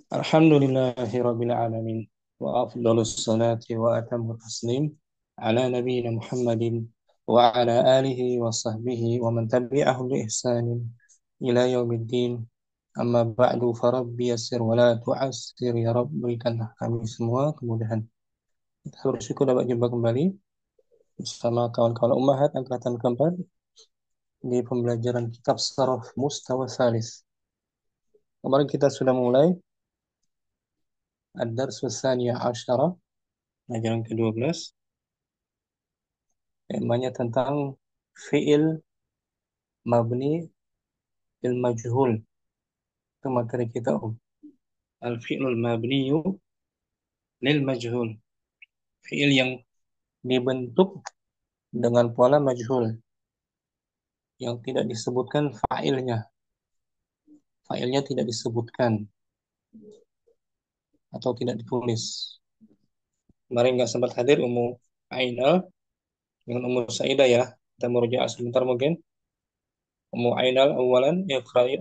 Alhamdulillahi Rabbil Alamin wa afdalus salati wa atammu taslim ala nabiyyina Muhammadin wa ala alihi wa sahbihi wa man tabi'ahum bi ihsanin ila yaumiddin amma ba'du farabbi yassir wa la tu'assir ya Rabb berikanlah kami semua kemudahan. Kita bersyukur dapat jumpa kembali bersama kawan-kawan Ummahat angkatan keempat di pembelajaran kitab Saraf Mustawa Salis. Kemarin kita sudah mulai Ad-Darsus Tsaniyah Asyara, pelajaran ke-12. Temanya tentang fi'il mabni lil majhul. Itu materi kita, Om. Al-fi'lul mabniyu lil majhul. Fi'il yang dibentuk dengan pola majhul, yang tidak disebutkan fa'ilnya. Fa'ilnya tidak disebutkan atau tidak ditulis. Kemarin nggak sempat hadir Ummu Ainal dengan Ummu Saidah ya. Kita merujuk sebentar mungkin. Ummu Ainal awalan, iqra'i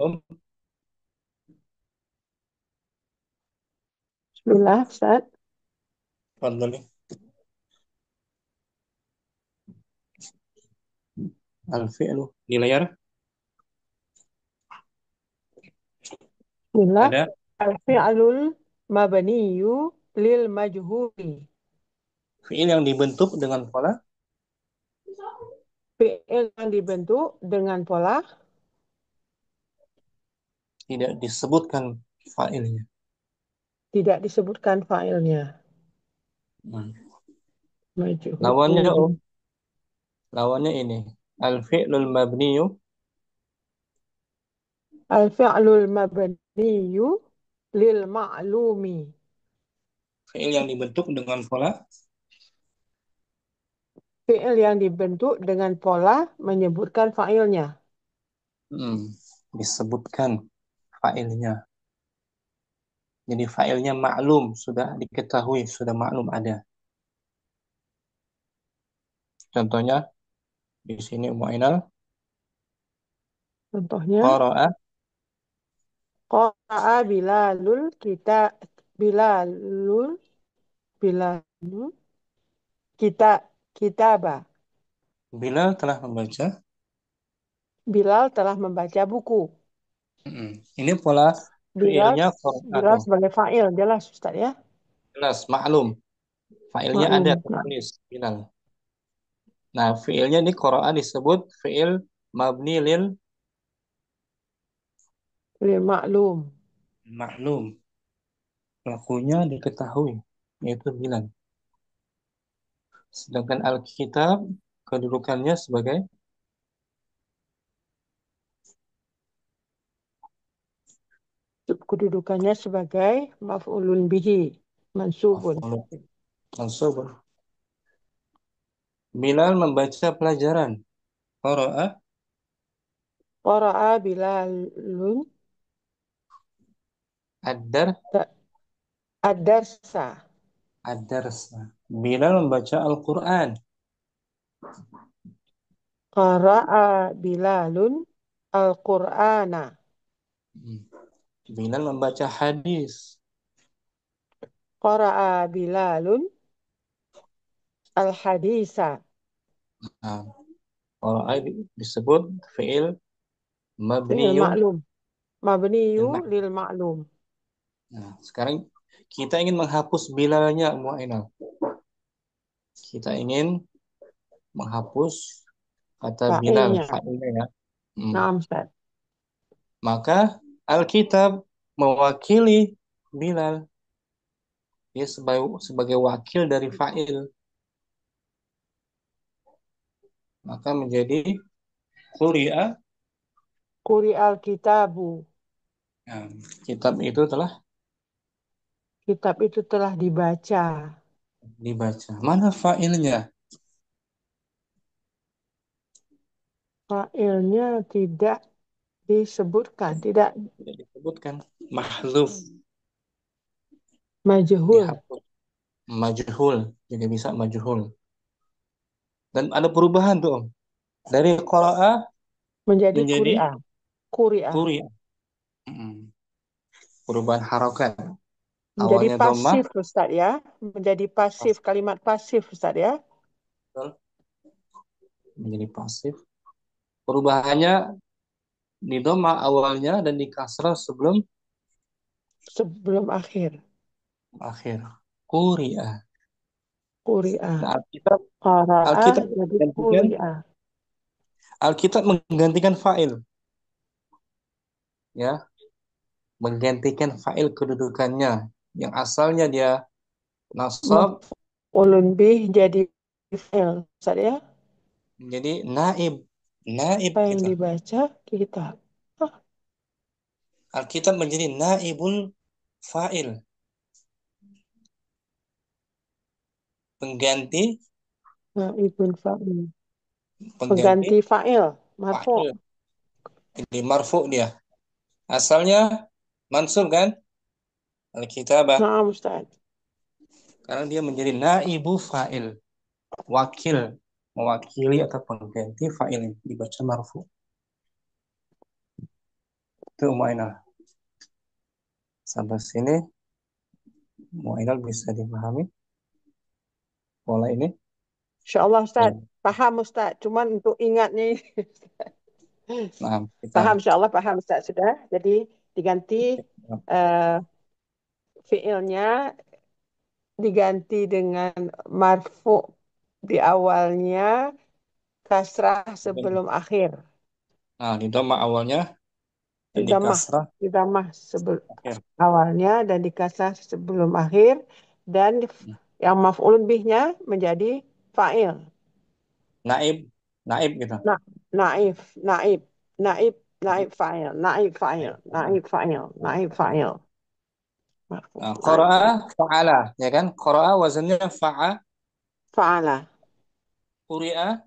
Bismillah, Ustaz. Fadli. Al-fi'lu di layar Bismillah. ada Al-fi'lul mabniyu lil majhuli. fi'il yang dibentuk dengan pola Fi'il yang dibentuk dengan pola tidak disebutkan fa'ilnya. tidak disebutkan fa'ilnya. Hmm. Lawannya Majhuli. oh, lawannya ini. Al-fi'lul mabniyu, Al-fi'lul mabniyu lil ma'lumi. fi'il yang dibentuk dengan pola Fi'il yang dibentuk dengan pola menyebutkan fa'ilnya. hmm, disebutkan fa'ilnya. Jadi fa'ilnya maklum, sudah diketahui, sudah maklum ada. Contohnya di sini Mu'inal Contohnya, qara'a qara'a bilalul kita bilalul bilalul kita kitaba. Bilal telah membaca. Bilal telah membaca buku. Hmm. Ini pola Bilal, fi'ilnya qara'a Bilal tuh. sebagai fa'il, jelas Ustaz ya. Jelas maklum. Fa'ilnya ada Maklum. Nah, tertulis Bilal. Nah, fi'ilnya di Quran disebut fi'il mabni lil lil maklum. maklum. Pelakunya diketahui, yaitu Bilal. Sedangkan Alkitab kedudukannya sebagai Kedudukannya sebagai maf'ulun bihi, mansubun. maf'ul mansub. Bilal membaca pelajaran. Qara'a Qara'a Bilalun ad-dar ad-darsa. ad-darsa. Bilal membaca Al-Quran. Qara'a Bilalun al-Qur'ana. Bilal membaca hadis. Qara'a Bilalun al-hadisa. Nah, qara'a disebut fi'il Fi'il mabniyun. maklum. Mabniyu lil maklum. Nah, sekarang kita ingin menghapus Bilalnya Mu'inal. Kita ingin menghapus kata Bilal, Fa'ilnya. fa'ilnya ya. Hmm. Naam Ustaz. Maka Alkitab mewakili Bilal. Dia sebagai wakil dari fa'il. Maka menjadi Quri'a. Quri'al kitabu. Nah, kitab itu telah Kitab itu telah dibaca. dibaca. Mana fa'ilnya? Fa'ilnya tidak disebutkan, tidak Tidak disebutkan. Mahzuf, majhul, dihapus. Majhul, jadi bisa majhul. Dan ada perubahan tuh, Om. Dari qara'a menjadi menjadi kuri'ah. Kuri'ah. Quri'a. Hmm. perubahan harokat. Menjadi Awalnya dhammah, pasif Ustaz ya. Menjadi pasif, kalimat pasif Ustaz ya. menjadi pasif. Perubahannya di dhammah awalnya dan di kasrah sebelum Sebelum akhir. akhir. Quri'ah. Kuri'ah. Nah, Alkitab Qara'ah Alkitab jadi menggantikan kuri'ah. Alkitab menggantikan fa'il, ya, menggantikan fa'il kedudukannya yang asalnya dia nasab Maf'ulun bih jadi fi'il. Ustaz ya. menjadi naib. Naib Apa yang kita. dibaca kita. Ah, Alkitab menjadi naibul fa'il, pengganti naibun fa'il. pengganti Pengganti fa'il. Marfu'. fa'il. Jadi marfu dia. Asalnya mansub kan? Alkitabah. Nah, Ustaz. Karena dia menjadi naibu fa'il, wakil, mewakili atau pengganti fa'il dibaca marfu. Itu Mu'ainah. Sampai sini Mu'ainah bisa dipahami pola ini. InsyaAllah Ustaz. Ya. Paham Ustaz. Cuman untuk ingatnya ini. Nah, kita Paham insyaAllah paham Ustaz sudah. Jadi diganti uh, fiilnya diganti dengan marfu di awalnya, kasrah sebelum akhir. nah, di dhamma awalnya dan di Didamah, kasrah didamah sebelum akhir. awalnya dan di kasrah sebelum akhir dan yang maf'ulun bihnya menjadi fa'il. Naib, naib gitu. Na, naif, naib, naib, naib fa'il, naib fa'il, Naib. naib fa'il, naib fa'il. Marfu, Nah, naib qara'a fa'il. fa'ala, ya kan? Qara'a wazannya fa'a, Fa'ala, quri'a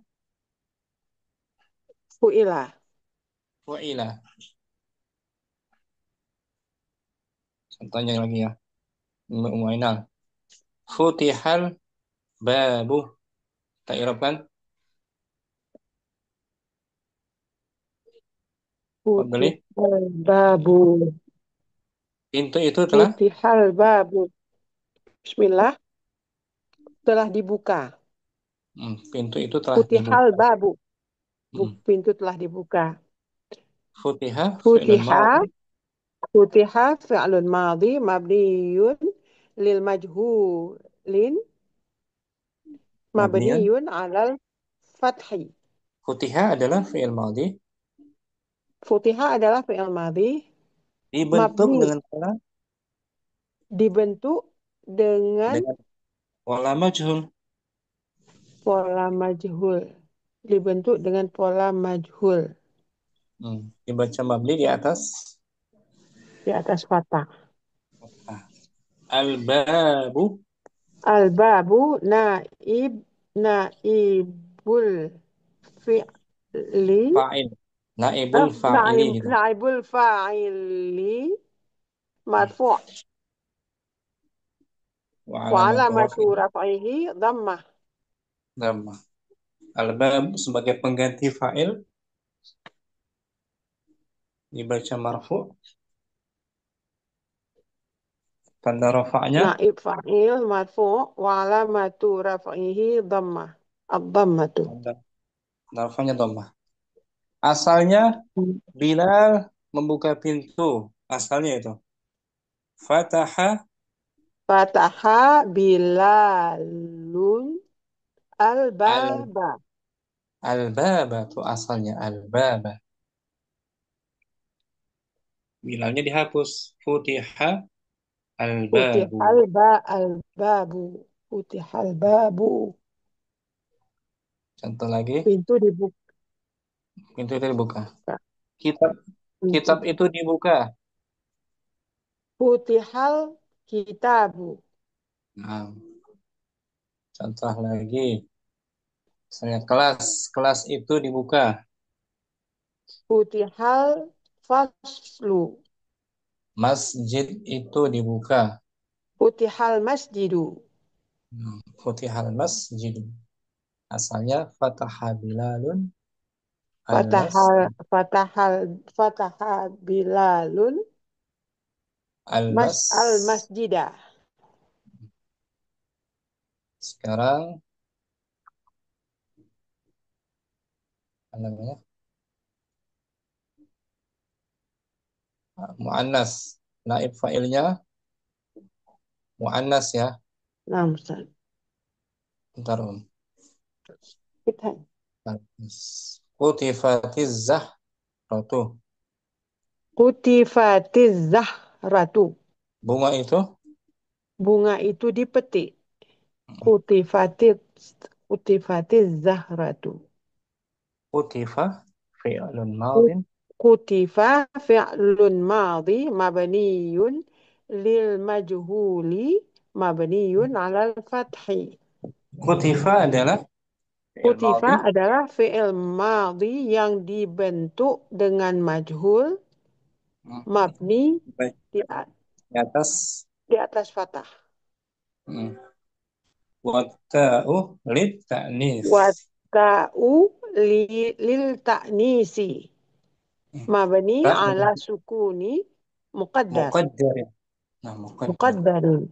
fu'ila. wa'ila. Contohnya lagi ya. Mu'ainah. Futihal babu. Tak irapkan? Fadli. Futihal babu. Pintu itu telah Futihal babu. Bismillah, telah dibuka. pintu itu telah Futihal dibuka. babu. Hmm. Pintu telah dibuka. Futiha fi'lun Futiha, madhi futiha fi'lun madhi mabniyun lil majhulin mabniyan. mabniyun alal fathi. Futiha adalah fi'il madhi Futiha adalah fi'il madhi dibentuk mabni, dengan pola dibentuk dengan dengan pola majhul. pola majhul. Dibentuk dengan pola majhul Dibaca mabni di atas di atas fathah. fathah. Al-babu Al-babu naibul fi'li fa'il. Naibul fa'ili gitu. naibul fa'ili marfu' Wa wa alamatu alamatu rafi'i raf'ihi dhammah. dhammah. Al-bab sebagai pengganti fa'il dibaca marfu. Tanda rafa'nya Naib fa'il marfu' wa alamatu raf'ihi dhammah. Ad-dhammatu. tanda rafa'nya dhammah. Asalnya Bilal membuka pintu. Asalnya itu. Fataha Fataha Bilalun al al-baba. al-baba itu asalnya al-baba. Bilalnya dihapus. Futiha al-babu. Al-babu. Futihal babu. Contoh lagi, Pintu dibuka. pintu itu dibuka. Kitab Pintu kitab itu dibuka. dibuka. Futihal kitabu. Nah, contoh lagi, misalnya kelas itu dibuka. Futihal faslu. Masjid itu dibuka. Futihal masjidu. Futihal masjid. Asalnya fataha Bilalun Fatahal al-masjid. fatahal fataha Bilalun Albas. Al-masjidah. Sekarang apa namanya? Muannas. Naib fa'ilnya muannas ya. Nah, Ustaz. Bentar, Om. Kita. Kutifatiz zahratu. Kutifatiz zahratu. Bunga itu Bunga itu dipetik. Kutifatil kutifatil zahratu. kutifa fi'lun madin Kutifa fi'lun madhi mabniyun lil majhuli mabniyun alal fathi. Kutifa adalah fi'il Kutifa madhi. adalah fi'il madhi yang dibentuk dengan majhul mabni Baik, di, di atas di atas fathah. hmm. Watta'u lit ta'nis. Wata'u lil ta'nisi mabni Tak ala sukuni muqaddar. muqaddar. Nah, muqaddar. Muqaddarin.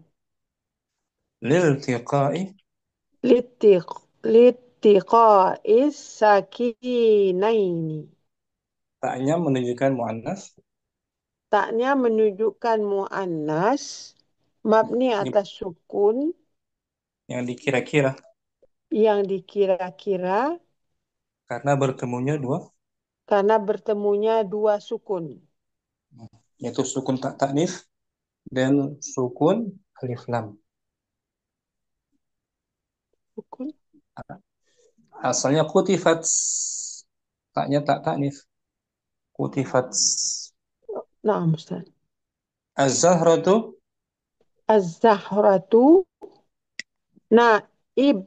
Lil tiqa'i. Litiq litiqa'is sakinaini. Taknya menunjukkan muannas. Taknya menunjukkan muannas mabni Ini atas sukun yang dikira-kira yang dikira-kira karena bertemunya dua, karena bertemunya dua sukun. yaitu sukun tak taknis dan sukun alif lam. Sukun. Asalnya kutifat, taknya tak taknis. Kutifat. Nah, Ustaz. Az-zahratu. Az-zahratu naib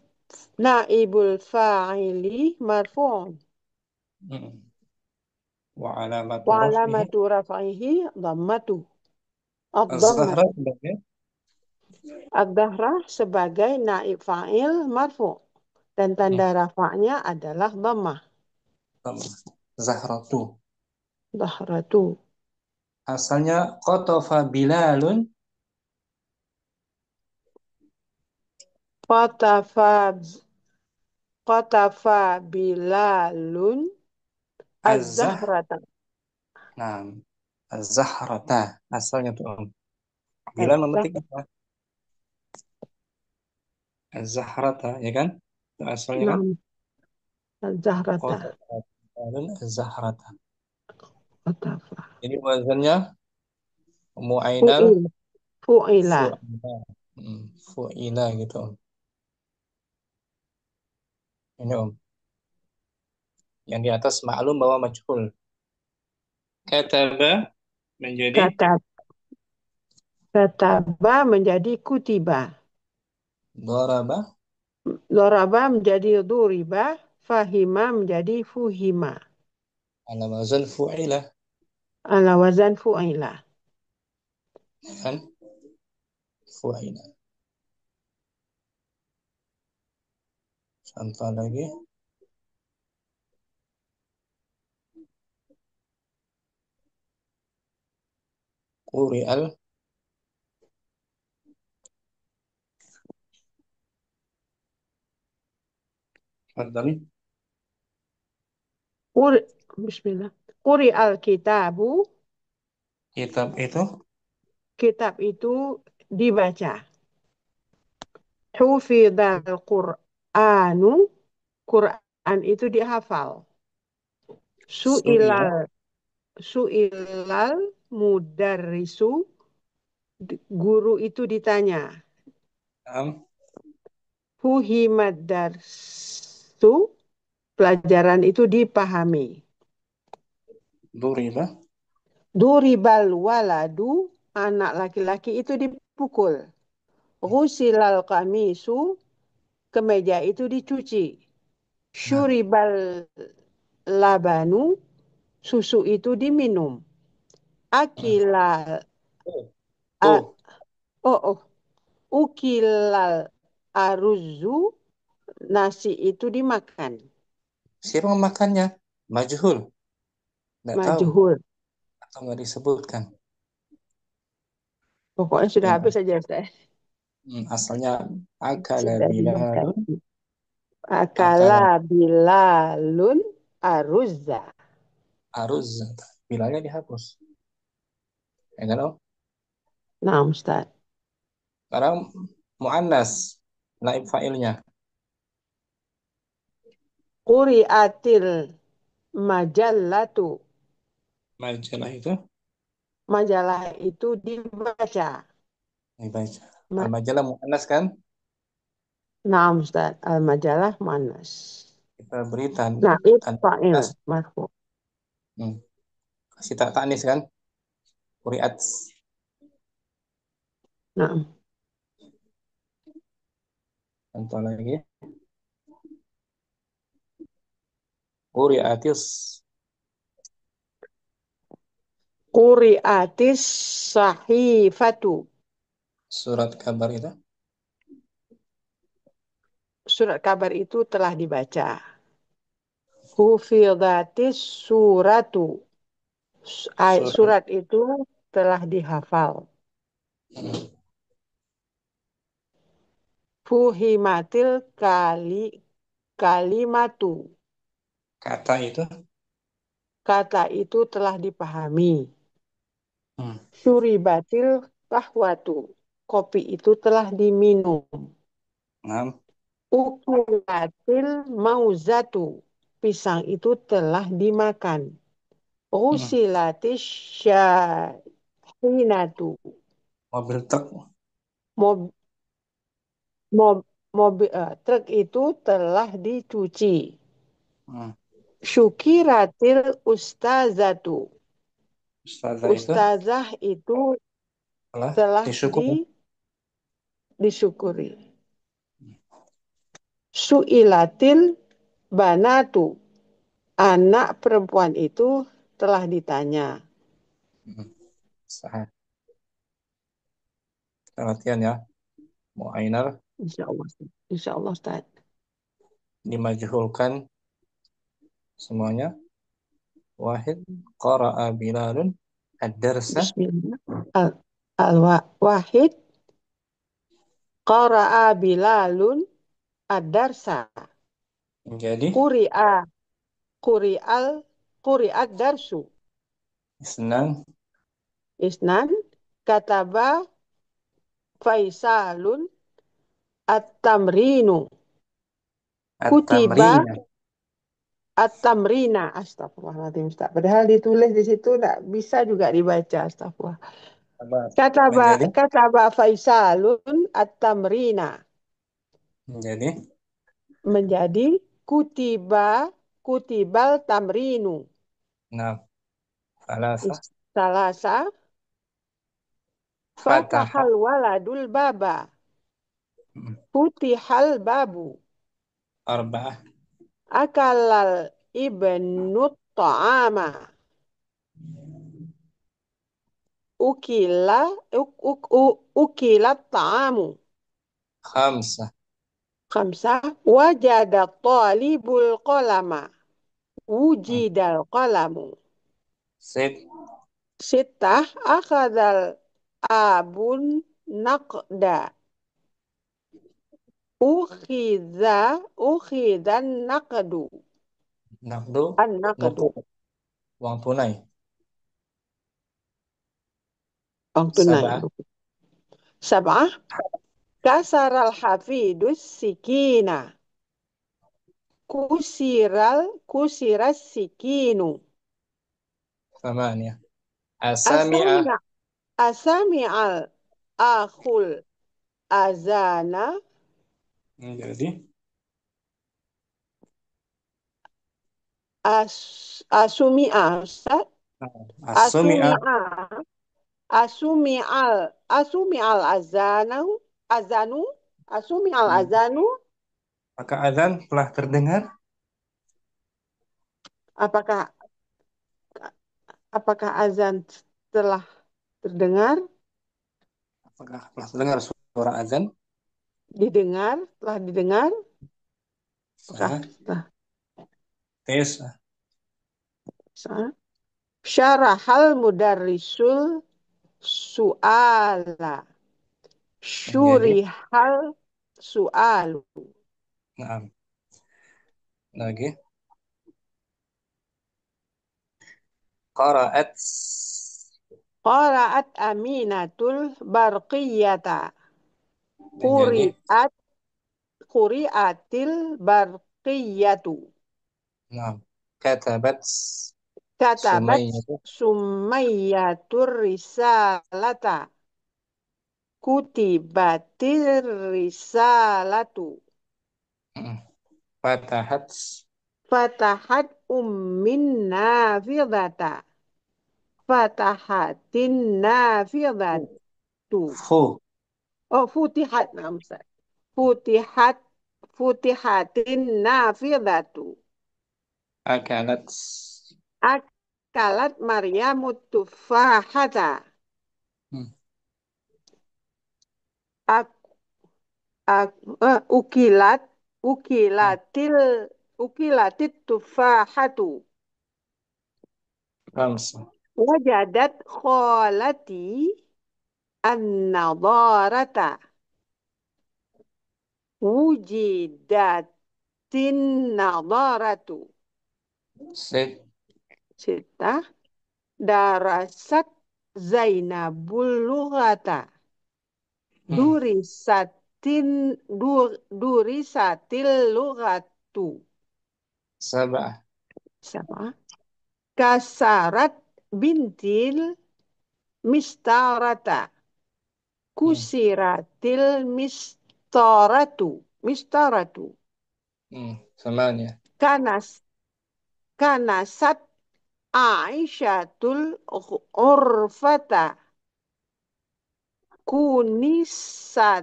naibul fa'ili marfu'un Hmm. Wa alamatu wa raf'ihi. alamatu raf'ihi dhammatu Az-zahra ad-dhammatu. sebagai Ad-dahra sebagai naib fa'il marfu' dan hmm, tanda rafa'nya adalah dhammah. zahratu. Dahratu. Asalnya qatafa Bilalun. Qatafa qatafa bilalun Az-zah. az-zahrata. Nah, az-zahrata. Asalnya tuh. Bilal memetik Az-zahrata. apa? Az-zahrata, ya kan? Itu asalnya kan? Naam, az-zahrata. Qatafa Bilalun az-zahrata. Qatafa. Ini wazannya mu'ainal Fu'il. Fu'ila. fu'ila. Fu'ila gitu. Ini Om. Yang di atas maklum bahwa majhul. Kataba menjadi Katab. Kataba menjadi kutiba. daraba Doraba menjadi duriba. Fahima menjadi fuhima. ala wazan fu'ila, Ala wazan fu'ila. ya kan? Fu'ila. Contoh lagi. Quri'al. Fadhali. Quri, Bismillah. Quri al-kitabu, Kitab itu kitab itu dibaca. Hufidhal Qur'anu, Quran itu dihafal. su'ila. Su'ilal, su'ilal mudarrisu, guru itu ditanya. Am Fuhimad darsu, pelajaran itu dipahami. duriba. Duribal waladu, anak laki-laki itu dipukul. Ghusilal kamisu, kemeja itu dicuci. Nah, Syuribal labanu, susu itu diminum. hmm. Akilal, Tuh. a, Tuh. oh, oh, ukilal aruzu, nasi itu dimakan. Siapa memakannya? Majhul. Nggak tahu Majhul. atau nggak disebutkan. Pokoknya sudah yang habis saja Ustaz. asalnya akala Sudah dibaca. bilalun, Akala akala bilalun aruzza. aruz, bilalnya dihapus. Ya kan? Oh? Nah, Ustaz. Sekarang muannas, naib fa'ilnya. Quri'atil majallatu. Majalah itu Majalah itu dibaca. dibaca. Ma- Al-majalah muannas kan? Nah, Ustaz. Al-majalah manas. Kita beri tanda, Nah, tanda fa'il atas. marfu. Hmm. Kasih tak tanis kan? Quriat. Nah, Contoh lagi. Quriatis. quri'atis sahifatu. Surat kabar itu. Surat kabar itu telah dibaca. Hufidhatis suratu. Surat. Surat itu telah dihafal. Fuhimatil kalimatu. Kata itu. Kata itu telah dipahami. Hmm. Syuribatil kahwatu. Kopi itu telah diminum. Nah, Ukilatil mauzatu. Pisang itu telah dimakan. hmm. Usilatis syahinatu. Mobil truk. Mob, mobil truk itu telah dicuci. Hmm. Syukiratil ustazatu. Ustazah itu Ustazah itu telah telah disyukuri. disyukuri. Su'ilatil banatu. Anak perempuan itu telah ditanya. Hmm. Sah. Kita latihan ya. Mu'ainar Insya Allah. Insya Allah, Ustaz. dimajhulkan semuanya. Wahid qara'a Bilalun ad-darsa. Bismillah. Al-Wahid qara'a Bilalun ad-darsa. Jadi Quri'a Quri'al Quri'ad darsu. Isnan Isnan kataba Faisalun at-tamrinu. Kutiba at-tamrina. at-tamrina. Astagfirullahaladzim, Ustaz. Padahal ditulis di situ tidak bisa juga dibaca. Astagfirullah. Sabar. Kataba Menjadi kataba Faisalun at-tamrina. menjadi Menjadi kutibal tamrinu. nah salasa Salasa fataha fatahal waladul baba. Futihal babu. arba'ah Akalal ibnu ta'ama. Ukila ukilat ta'amu. khamsa Khamsah. Wajada talibul qalama. Wujidal qalamu. sit Sitah akhadal abun naqda. Ukhidan naqdu. naqdu An naqdu. uang tunai Uang tunai. sab'ah Sab'ah. Kasaral hafidus sikina. Kusiras sikinu. thamaniyah asami'ah Asami'a asami'al akhul azana. menjadi Asumi'a Ustaz. asumi'ah Asumi'a asumi'al azanu. Asumi'al azanu. maka azan telah terdengar Apakah apakah azan telah terdengar? apakah telah terdengar suara azan Telah didengar? Apakah saya telah tes Syarahal mudarrisul su'ala. Menjadi Syurihal su'alu. naam. Lagi. Qara'at Qara'at Aminatul barqiyata. menjadi Quri'at Quri'atil barqiyatu. naam. Katabat Katabat Sumayyah. Sumayyatur risalata. Kutibatir risalatu. Mm. Fatahat Fatahat ummin nafidata. Fatahatin nafidatu. fu Oh, futihat. Nah, Ustaz. Futihat. Futihatin nafidatu. akalat Akalat Maryamu tufahata. hmm. Ak, ukilat. Hmm. Ukilatil. Ukilatit tufahatu. Khamsa Wajadat kholati an-nadarata. Wujidatin nadaratu. sit Sita. Darasat Zainabul lughata. hmm. Durisatil lughatu. Sab'ah Sama. Kasarat bintil mistarata. hmm. Kusiratil mistaratu. Mistaratu. Thamaniah Kanas. Kanasat Aisyatul urfata. Kunisatil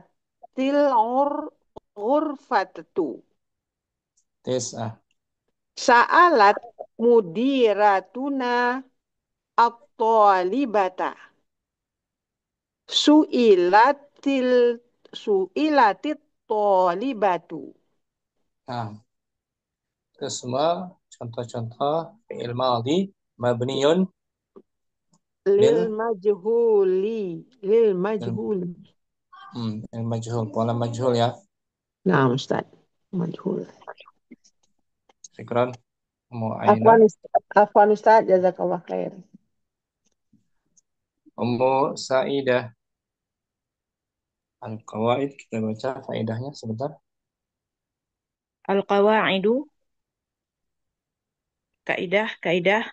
urfatatu. Tis'ah Sa'alat mudiratuna at-talibata. Su'ilatil su'ilatit talibatu. nah itu semua contoh-contoh fi'il madhi mabniun Lil lil majhuli. Lil lil, majhuli. lil majhul pola majhul ya. Nah, Ustaz. Majhul. Syukran Ummu Aina. Afwan Ustaz. Afwan Ustaz. Jazakallah khair. Ummu Saidah. Al-Qawaid kita baca faedahnya sebentar. Al-qawaidu, kaidah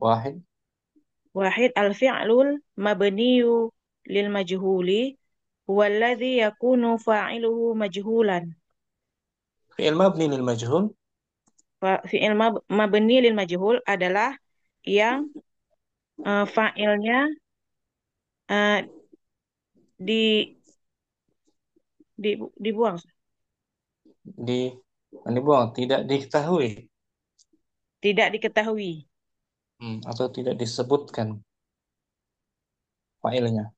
Wahid wahid al-fi'lul mabniyu lil majhuli huwa alladhi yakunu fa'iluhu majhulan. fi'il mabni lil majhul Fi'il mabni lil majhul adalah yang fa'ilnya eh, di, dibuang, di dibuang tidak diketahui tidak diketahui. atau tidak disebutkan fa'ilnya.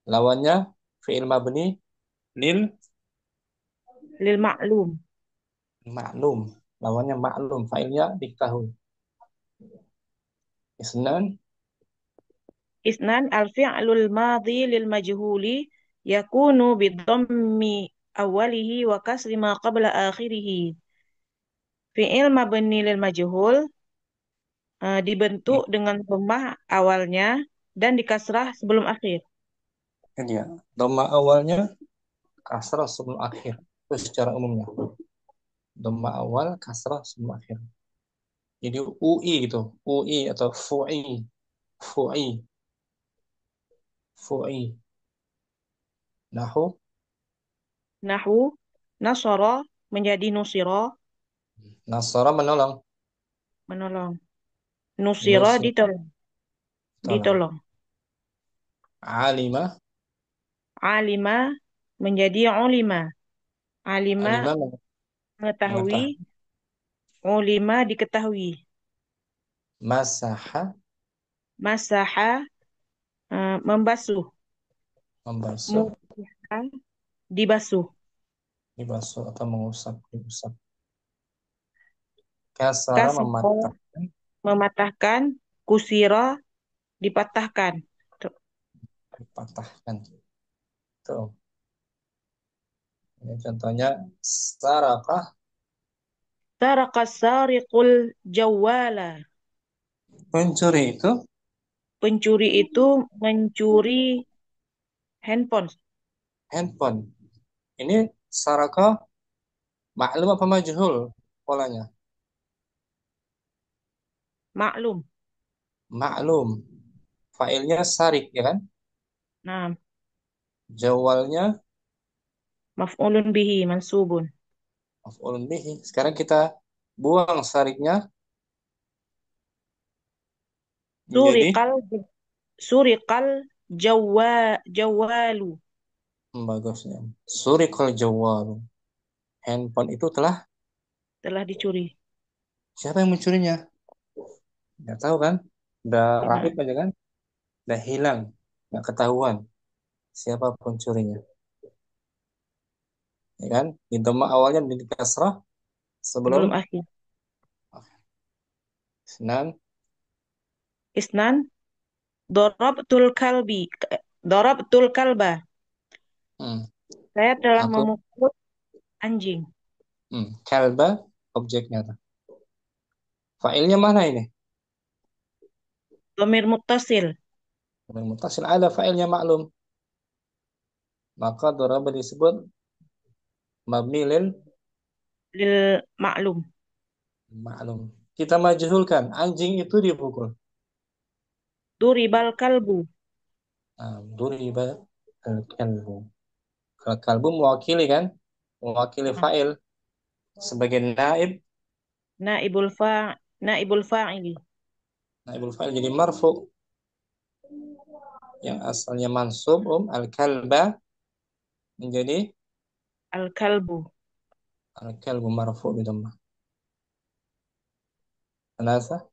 Lawannya fi'il mabni lil Lil ma'lum. ma'lum. Lawannya ma'lum, fa'ilnya diketahui. Isnan Isnan al-fi'lul madhi lil majhuli yakunu bidhammi awalihi wa kasri ma qabla akhirihi. Fi'il mabni lil majhul dibentuk dengan dhammah awalnya dan dikasrah sebelum akhir. ya, dhamma awalnya kasrah sebelum akhir. Itu secara umumnya. Dhamma awal kasrah sebelum akhir. Jadi UI gitu, UI atau fu'i, fu'i, fu'i. Nahu Nahu nasara menjadi nusira, nasara menolong, menolong. Nusira nusra ditolong, tolong. ditolong. Alima, Alima menjadi ulima. Alima alima mengetahui, mengetahui. ulima diketahui. Masaha Masaha membasuh, membasuh, musiha dibasuh. dibasuh atau mengusap, diusap. Kasara Kasara mematahkan, mematahkan, kusira, dipatahkan. Dipatahkan. Tuh. Ini contohnya sarakah. Sarakas sariqul jawala. Pencuri itu Pencuri itu mencuri handphone. handphone. Ini sarakah maklum apa majhul polanya? Maklum. Maklum. Failnya sarik ya kan? Nah, Jawalnya maf'ulun bihi mansubun. maf'ulun bihi. Sekarang kita buang sariknya menjadi Suriqal suriqal jawalu. bagusnya. Suriqal jawal. Handphone itu telah Telah dicuri. siapa yang mencurinya? Nggak tahu kan? Udah Nah, raib aja kan? Udah hilang. Nggak ketahuan siapa pencurinya. Ya kan? Di dhamma awalnya di kasrah sebelum sebelum akhir. Senan. Isnan darabtul kalbi. Darabtul kalba. Hmm. Saya telah Aku memukul anjing. kalba objeknya tuh. Failnya mana ini? Dhamir muttasil Mutasil ada failnya maklum. Maka daraba disebut mabni lil lil maklum. maklum. Kita majhulkan anjing itu dipukul. Duribal kalbu. Duriba al-kalbu. Kalau kalbu mewakili kan? Mewakili Nah, fa'il sebagai naib. naibul fa'ili. Naibul fa'il jadi marfu. Yang asalnya mansub al-kalba menjadi Al kalbu. al-kalbu marfu di dhammah. Kenapa?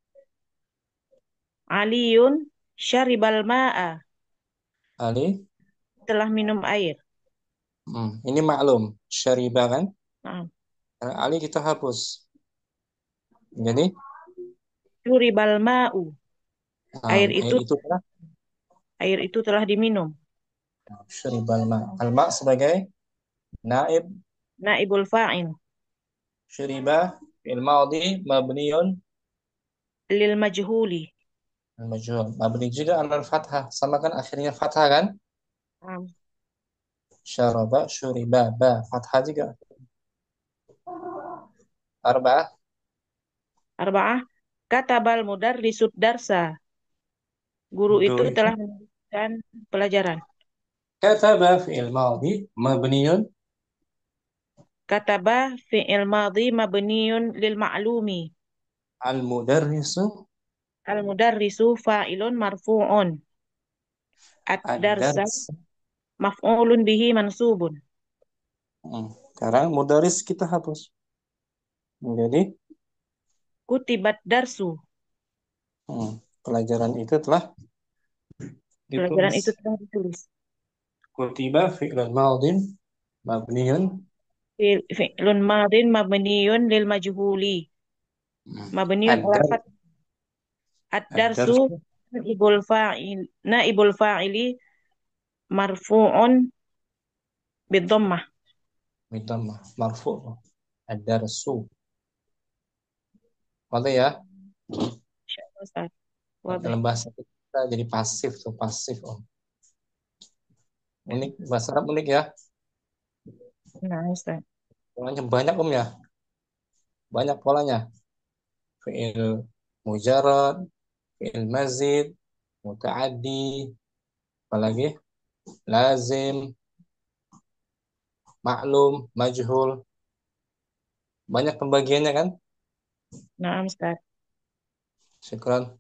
Aliyun syaribal ma'a. Ali. Telah minum air. Ini maklum. Syariba kan? Nah, Karena Ali kita hapus. Jadi syuribal ma'u. Air itu itu telah air itu telah diminum. syuribal ma. Al-ma sebagai naib. Naibul fa'il. Syuriba fi'il madhi mabniun Lil majhuli. al-majhul. Mabni juga al-fathah. Sama kan akhirnya fathah kan? Nah, Syaraba, syuriba, ba. Fathah juga. Arba'ah. arba'ah. Katabal mudarrisud darsa. Guru itu Guru itu. telah menuliskan pelajaran. Kataba fi'il madhi mabniun Kataba fi'il madhi mabniyun lil ma'lumi. al-mudarrisu Al mudarrisu fa'ilun marfu'un. Ad-darsa ad-dars. maf'ulun bihi mansubun. Sekarang mudaris kita hapus. Jadi Kutibat darsu. pelajaran itu telah Pelajaran ditulis. itu telah ditulis. Kutiba fi'il madhi mabniun Fi'lun madin mabniyun lil majhuli. Mabniyun ala ad-dars. fath. Ad-darsu Ad-dars naibul fa'ili marfu'un bidhammah. Mitamah marfu. Ad-darsu. Wadah ya. Insyaallah Ustaz. Wadah. Dalam bahasa kita jadi pasif tuh pasif Unik bahasa Arab unik ya. Nah, Ustaz. Polanya banyak ya. Banyak polanya. Fi'il mujarad, fi'il mazid, muta'addi, apalagi lazim, maklum, majhul. Banyak pembagiannya kan? Nah, Ustaz. Syukran.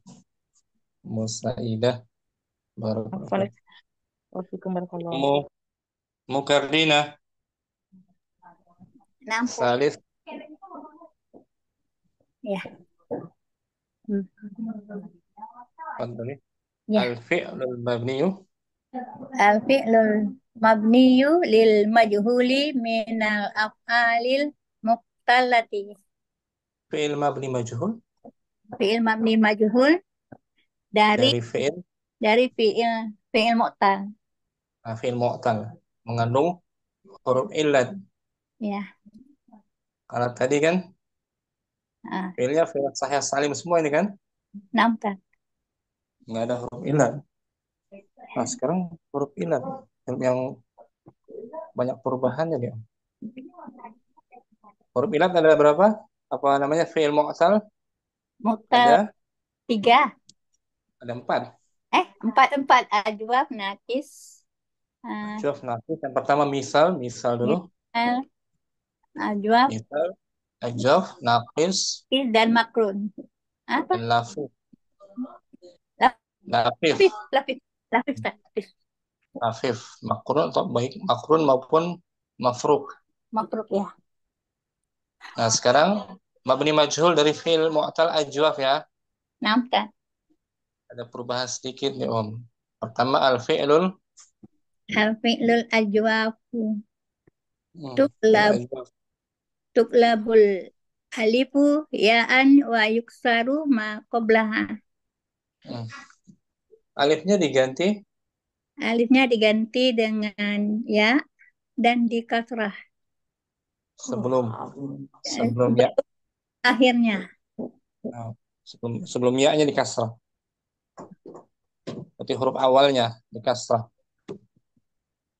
Musaidah. Afwan. Barakallahu. Wafikum barakallahu. Mu Mukardina. Nampuk. Salif. Ya. Hmm. Fadhali. Ya. Al-fi'lul mabniyu. Al-fi'lul mabniyu lil majhuli minal af'alil muqtallati. Fi'il mabni majhul. Fi'il mabni majhul dari dari fi'il fi'il mu'tal. fi'il mu'tal mengandung huruf illat. Ya. Kalau tadi kan Ah, fi'ilnya fi'il sahih salim semua ini kan, naam Ustaz. nggak ada huruf illat. Nah sekarang huruf illat yang banyak perubahannya dia. Huruf illat ada berapa? Apa namanya fi'il mu'tal? Mu'tal Ada 3. empat. Empat. Ajwaf, nakis, ah, Syuf nafis. Yang pertama misal dulu. misal, ajwaf, Misal, ajaf, naqis, dan makrun. Apa? dan lafif. Lafif, Lafif, lafif, lafif, lafif. lafif. Makrun atau baik makrun maupun mafruk. Makruk ya. Nah sekarang mabni majhul dari fi'il mu'tal ajwaf ya. Naam Ustaz. Ada perubahan sedikit nih Om. Pertama al-fi'lul Al-fi'lul ajwafu. fi'il Tuklab, ajwaf. tuklabul alifu ya'an wa yuksaru ma qablaha. Hmm. Alifnya diganti Alifnya diganti dengan ya dan dikasrah. sebelum Eh, sebelum ya. Akhirnya. Nah, sebelum ya-nya dikasrah. Berarti huruf awalnya dikasrah.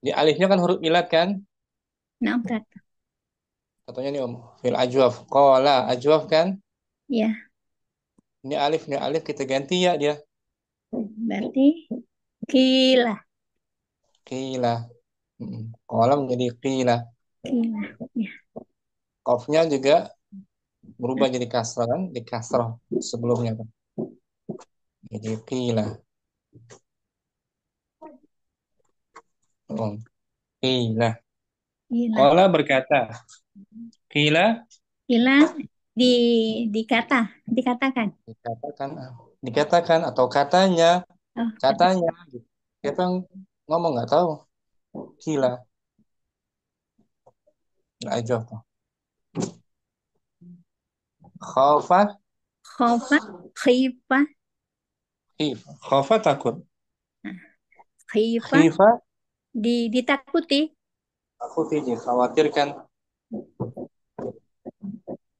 Di alifnya kan huruf ilat kan? Naam Ustaz. Katanya nih Om, fil ajwaf. Qala ajwaf kan? Ya, Ini alif kita ganti ya dia. berarti kila, Qila. Qala menjadi qila. kila. Ya. Qafnya juga berubah jadi kasrah kan? Di kasrah sebelumnya kan. Jadi qila. Qila. Kila. Qala berkata. Qila Kila di dikatakan. dikatakan dikatakan atau katanya Oh, katanya siapa yang ngomong nggak tahu. Qila. Ajwaf tuh. Khafa khofa, khifa, khif. Khafa takut. khifa Khifa ditakuti. aku dikhawatirkan.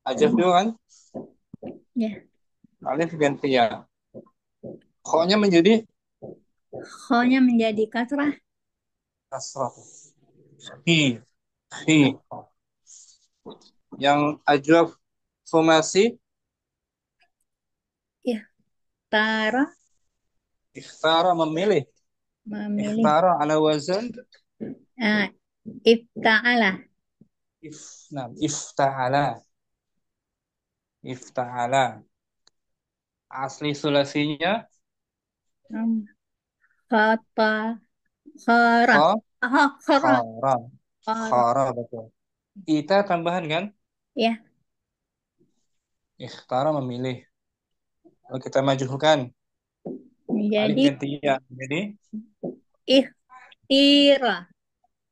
Ajaf juga kan? Ya, Alif ganti ya. Kho-nya menjadi kho-nya menjadi kasrah. kasrah. Hi, hi. Yang ajwaf formasi Tara ikhtara memilih. memilih Ikhtara ala wazan ah, ifta'ala. ifta'ala. Ifta'ala. Asli sulasinya Um, khata khara. kha Oh, khara. khara. Khara. Khara betul. Ita tambahan kan? Ya, Ikhtara memilih. Kalau kita majukan alif menjadi ganti ya. Jadi ikhtira.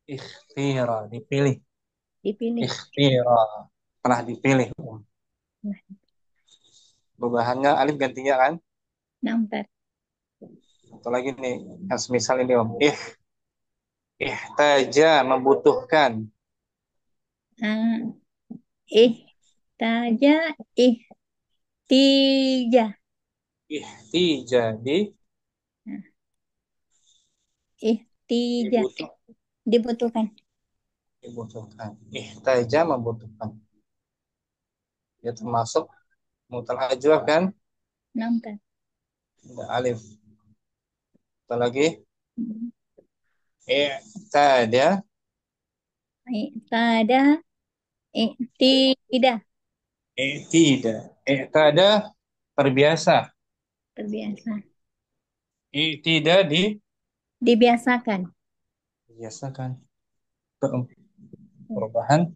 ikhtira dipilih. Dipilih. Ikhtira telah dipilih. Perubahannya alif gantinya kan? Nampak. Atau lagi nih, yang semisal ini Om. Ihtaja membutuhkan. Ah, ihtaja, ihtija. Ihtija Nah, ihtija. dibutuh, Dibutuhkan. dibutuhkan. Ihtaja membutuhkan. Ya termasuk mutal ajwaf kan? Nampak. Ada alif. Atau lagi i'tada, Ihtada, ihtida. i'tida. I'tada terbiasa. Terbiasa. I'tida Dibiasakan. dibiasakan. Perubahan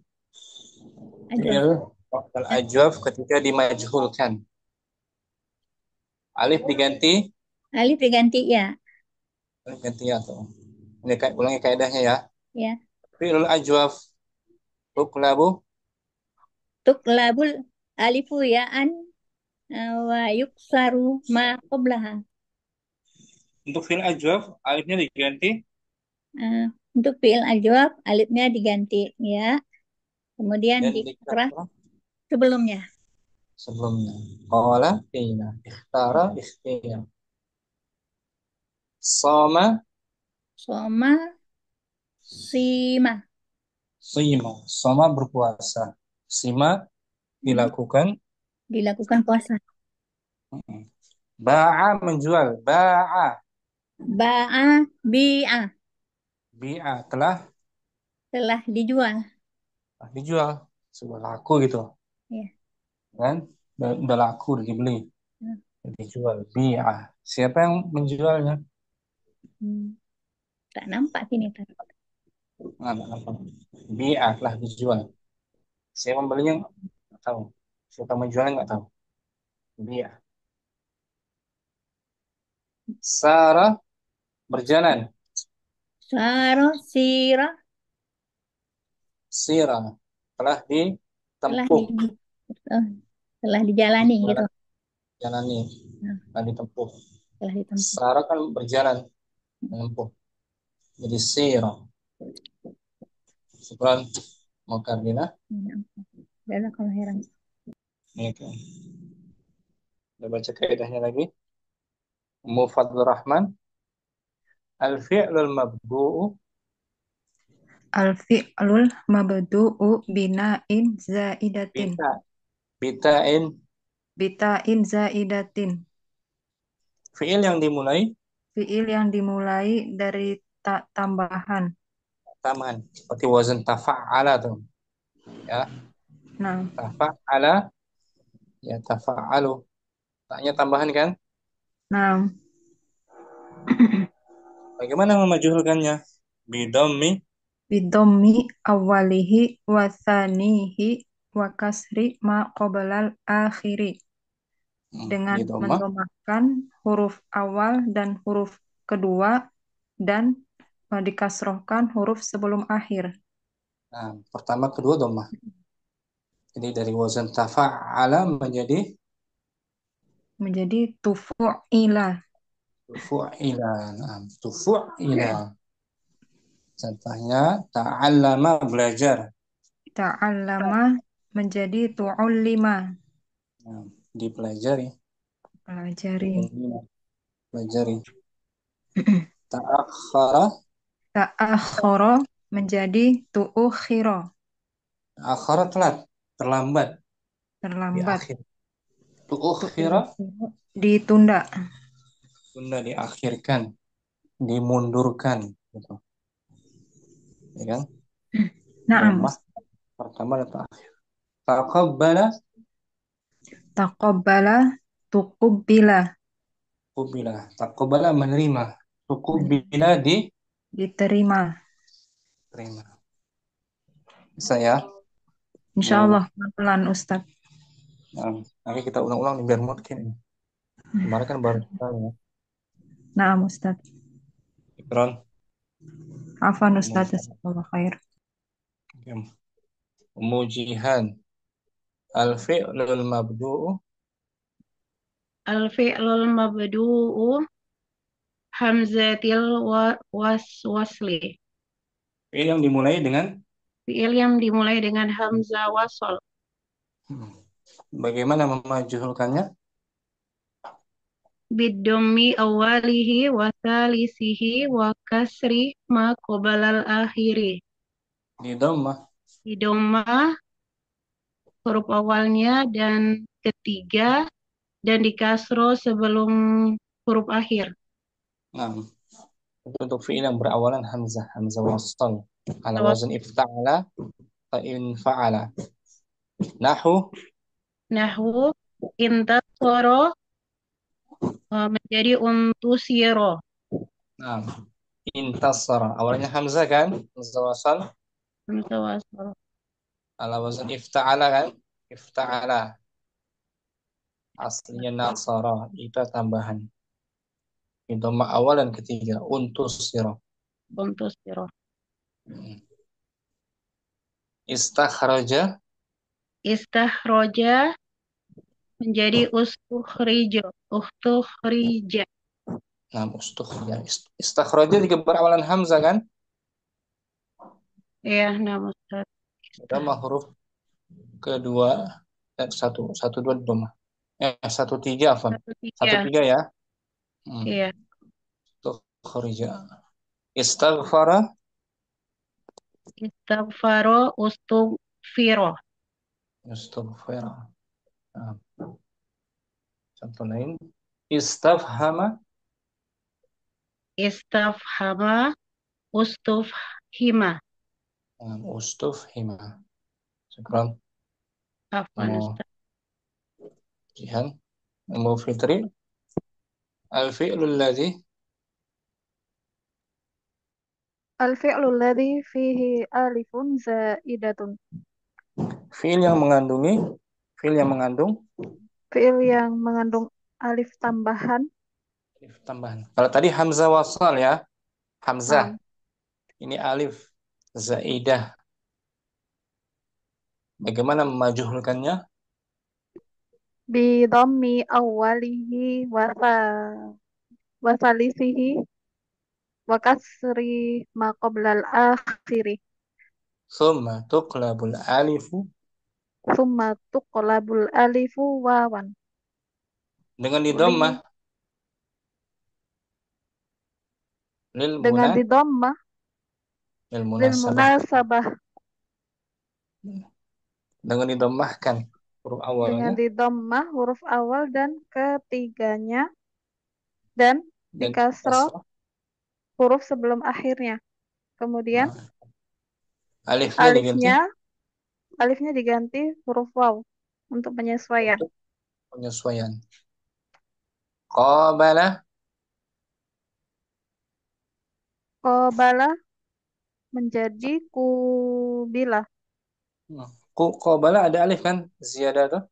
Ajwaf. fi'il mutal ajwaf ketika dimajhulkan. Alif diganti, Alif diganti ya. alif ganti ya tuh. Ini ulangi kaidahnya ya. Ya. Fi'il ajwaf tuklabu Tuklabul alifu ya'an wa yuksaru ma qablaha. Untuk fi'il ajwaf, alifnya diganti Untuk fiil ajwab, alifnya diganti ya. Kemudian dan dikasrah dikasrah sebelumnya. sebelumnya. Qala, qila, ikhtara, ikhtira. Soma, Soma, sima, sima. Soma berpuasa. Sima dilakukan. dilakukan puasa. Ba'a menjual. Ba'a. Ba'a, bi'a, Bi'a telah telah dijual. dijual. Sudah laku gitu. Ya. Kan? Udah laku, udah dibeli. Dijual. Bi'a. Siapa yang menjualnya? Hmm. Tak nampak sini. Tak. Nah, apa? Bi'a telah dijual. Siapa membelinya? Nggak tahu. Siapa menjualnya? Nggak tahu. Bi'a. Sarah berjalan. Saro, sira, Sirah telah telah ditempuh. oh, telah dijalani gitu. Jalani, Nah, telah ditempuh. telah ditempuh. Sarah kan berjalan, menempuh. Jadi sirah. Syukran. Mukardina. Udah kalau heran. Ini kan. Kita baca kaidahnya lagi. Mufaddur Rahman. Al-fi'lul mabdu'u. Al-fi'lul mabdu'u bina'in zaidatin. Bita. Bita'in. Bita'in zaidatin. Fi'il yang dimulai. Fi'il yang dimulai dari tak tambahan. Taman. Seperti wazan tafa'ala tuh. Ya. Nah, Tafa'ala. Ya tafa'alu. Taknya tambahan kan? nah, Bagaimana memajuhulkannya? Bidhammi. bidommi awalihi wa thanihi wa kasri ma qobalal akhiri. Dengan Bidhammah. mendomakan huruf awal dan huruf kedua dan dikasrohkan huruf sebelum akhir. Nah, pertama, kedua dhammah. Jadi dari wazan tafa'ala menjadi Tufu'ila. tufu'ila. Nah, tufu'ila. Contohnya ta'allama belajar. Ta'allama menjadi tu'ullima. Nah, dipelajari. Pelajari. Tu'ullima. Pelajari. Ta'akhara. Ta'akhara menjadi tu'ukhira. Akhara telat. Terlambat. Di Terlambat. akhir. Tu'ukhira. Ditunda. Tunda, diakhirkan. Dimundurkan. Gitu. Ya kan? Naam. Dhammah pertama dan terakhir. Taqabbala. Taqabbala tuqubbila. Kubila. Taqabbala menerima. Tuqubila Diterima. diterima. Saya. Insya Allah pelan Ustaz. Nah, nanti kita ulang-ulang nih biar mungkin ini. Kemarin kan baru sekali ya. Naam Ustaz. Ikron. Afan Ustaz. Jazakallah khair. Mujihan. Al-fi'lul mabdu'u. Al-fi'lul mabdu'u hamzatil wasli. Fi'il yang dimulai dengan Fi'il yang dimulai dengan hamzah wasl. bagaimana memajuhulkannya? Bidommi awalihi wa thalisihi wa kasri ma qobalal akhiri. Di dhammah. Di dhammah huruf awalnya dan ketiga dan di kasro sebelum huruf akhir. Nah, untuk fi'il yang berawalan hamzah wasl. Ala wazan ifta'ala fa in fa'ala. Nahwu intasoro menjadi untusiro. Nah, intasara. Awalnya hamzah kan? Hamzah wasl. Hamzah wasl. Ala wazan ifta'ala kan? Ifta'ala. Aslinya nasara. Itu tambahan. Itu awal dan ketiga. Untusira. Untusiro. Istakhraja. Istakhroja menjadi ustukhrija. Ustukhrija. Nah, ustukhrija. Istakhraja juga berawalan hamzah kan? Iya, nah Ustaz. Dhamma huruf kedua, satu dua dhamma. Satu tiga apa? Satu Satu tiga. tiga ya. Hmm. Iya. Istakhrija. Istaghfara. Istighfaro ustughfiro. Istaghfara. Nah, contoh lain. Istafhama. Istafhama ustufhima. Ustufhima. Sekarang Afwan mau Ustaz. Jihan. Mau Fitri. Al-fi'lul ladzi. Al-fi'lu alladhi fihi alifun zaidatun. Fi'il yang mengandungi. Fi'il yang mengandung. Fi'il yang mengandung alif tambahan. Alif tambahan. Kalau tadi hamzah wasal ya. Hamzah. Naam. Ini alif. Zaidah. Bagaimana memajuhkannya? Bi dhammi awwalihi wa salisihi wa kasri ma qoblal akhiri. Summa tuqlabul alifu. Summa tuqlabul alifu wawan. Dengan didomah. Dengan didomah Lil lil munasabah. Dengan didomahkan huruf awalnya. Dengan didomah huruf awal dan ketiganya dan dikasroh huruf sebelum akhirnya. Kemudian alifnya diganti huruf waw untuk penyesuaian. Qabala menjadi kubila. Qabala ada alif kan? Ziyadah tuh.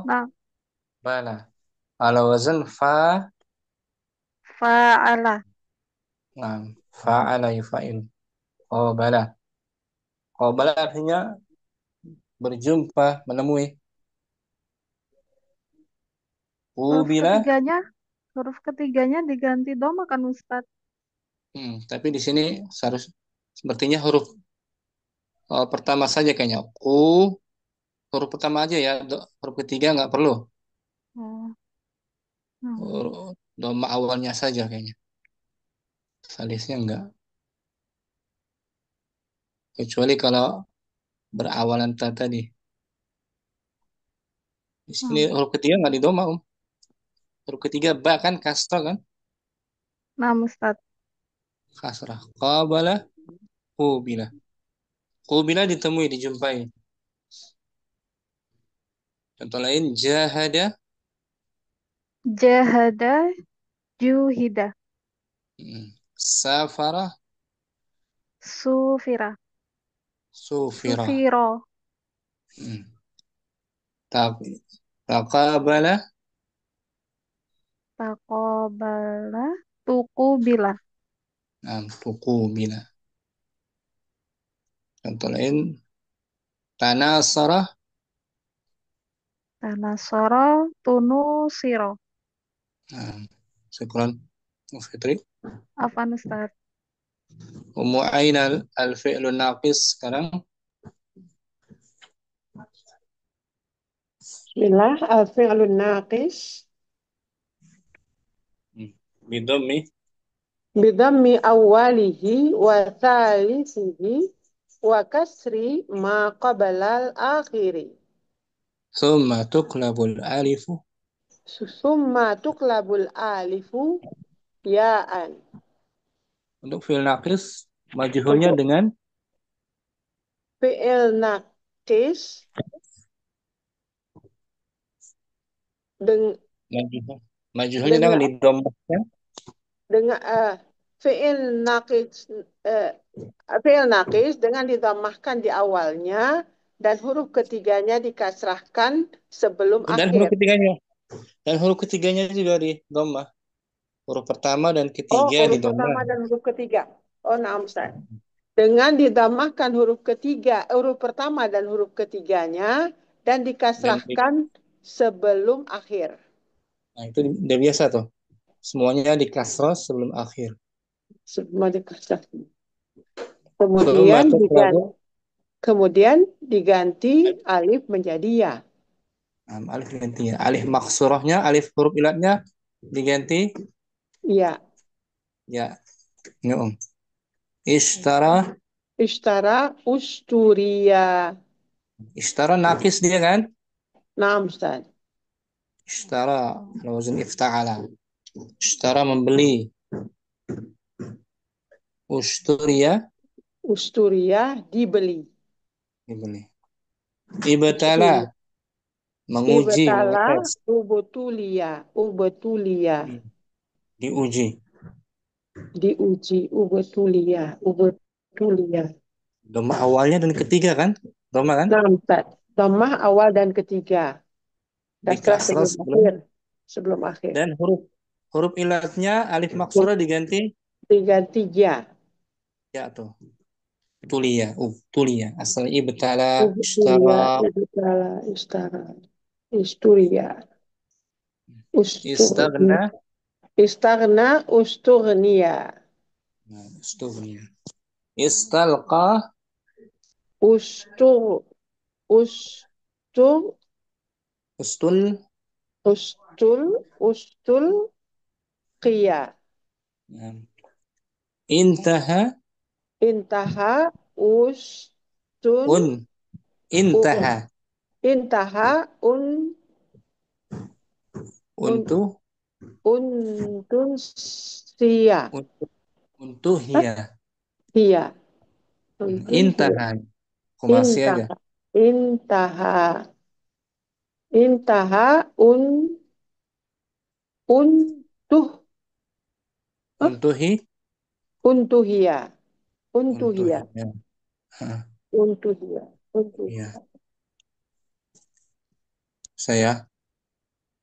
Nah, Qabala. Ala wazan fa'ala. Nah, fa'ala yufa'il. Qabala. Qabala artinya berjumpa, menemui. Huruf ketiganya diganti doma kan Ustaz? Tapi di sini sepertinya huruf pertama saja kayaknya. Huruf pertama aja ya. Huruf ketiga nggak perlu. Doma awalnya saja kayaknya. Salisnya enggak. Kecuali kalau berawalan ta tadi. Di sini huruf ketiga nggak di doma, Huruf ketiga ba kan kasrah kan? Nah, Ustaz. Kasrah. Qabala qubila. Qubila ditemui, dijumpai. Contoh lain jahada. Jahada juhida. Safara. Sufira. Sufiro. Taqabala. Taqabala. Tuqubila. Tuqubila. Contoh lain tanasara. Tanasara tunusiro. Syukran Fitri. Afan Ustaz. Ummu aina al-fi'lun naqis sekarang. Bismillah, al-fi'lun naqis. Bidhammi awwalihi wa thalisihi wa kasri ma qabla al-akhiri. Summa tuqlabul alifu. Ya'an. Untuk fi'il naqis majhulnya dengan fi'il naqis majhulnya dengan didomahkan dengan fi'il naqis dengan didomahkan di awalnya dan huruf ketiganya dikasrahkan sebelum akhir. Dan huruf ketiganya juga di dhammah. Huruf pertama dan ketiga di dhammah. Pertama dan huruf ketiga. Na'am Ustaz. Dengan didhammahkan huruf pertama dan huruf ketiganya dan dikasrahkan sebelum akhir. Nah, itu udah biasa tuh. Semuanya di kasroh sebelum akhir. Semua dikasih. Thumma tuqlabu. Kemudian diganti alif menjadi ya. Alif diganti ya. Alif maksurahnya, alif huruf ilatnya diganti Ya. ya. Ini Ishtara. Ishtara usturia. Ishtara nakis dia kan? Naam, Ustaz. Ishtara ala wazn ifta'ala. Ishtara membeli. Usturia Usturia dibeli. dibeli. Ibtala menguji, Ibtala mengetes. ubetulia. Ubetulia. Diuji. Diuji. Ubetulia. Ubetulia. Doma awalnya dan ketiga kan? Doma kan? Naam, Ustaz. Dhammah awal dan ketiga. Di Kasrah kasrah sebelum akhir. Sebelum akhir. dan huruf ilatnya alif maksurah diganti Diganti ya. ya tuh. Tulia, tulia. Asalnya ibtala, Ubetulia. ishtara, Ibtala. Istara. Isturia. Ustur. istagna. Istagna usturnia. Nah, istughniya. Istalqa, Ustur. Ustur. ustul, Ustul qia. nah, intaha, Intaha ustun un. intaha, Intaha untuk, untun sia. untuk Hah? hiya. Hia. Untun hia. Intaha. Kumasi aja. Intaha. Intaha. Intaha untuh. Hah? Untuhi, Untuhia. Untuhia. untuhiya. Hah, Untuhia. Untuhia. iya. Saya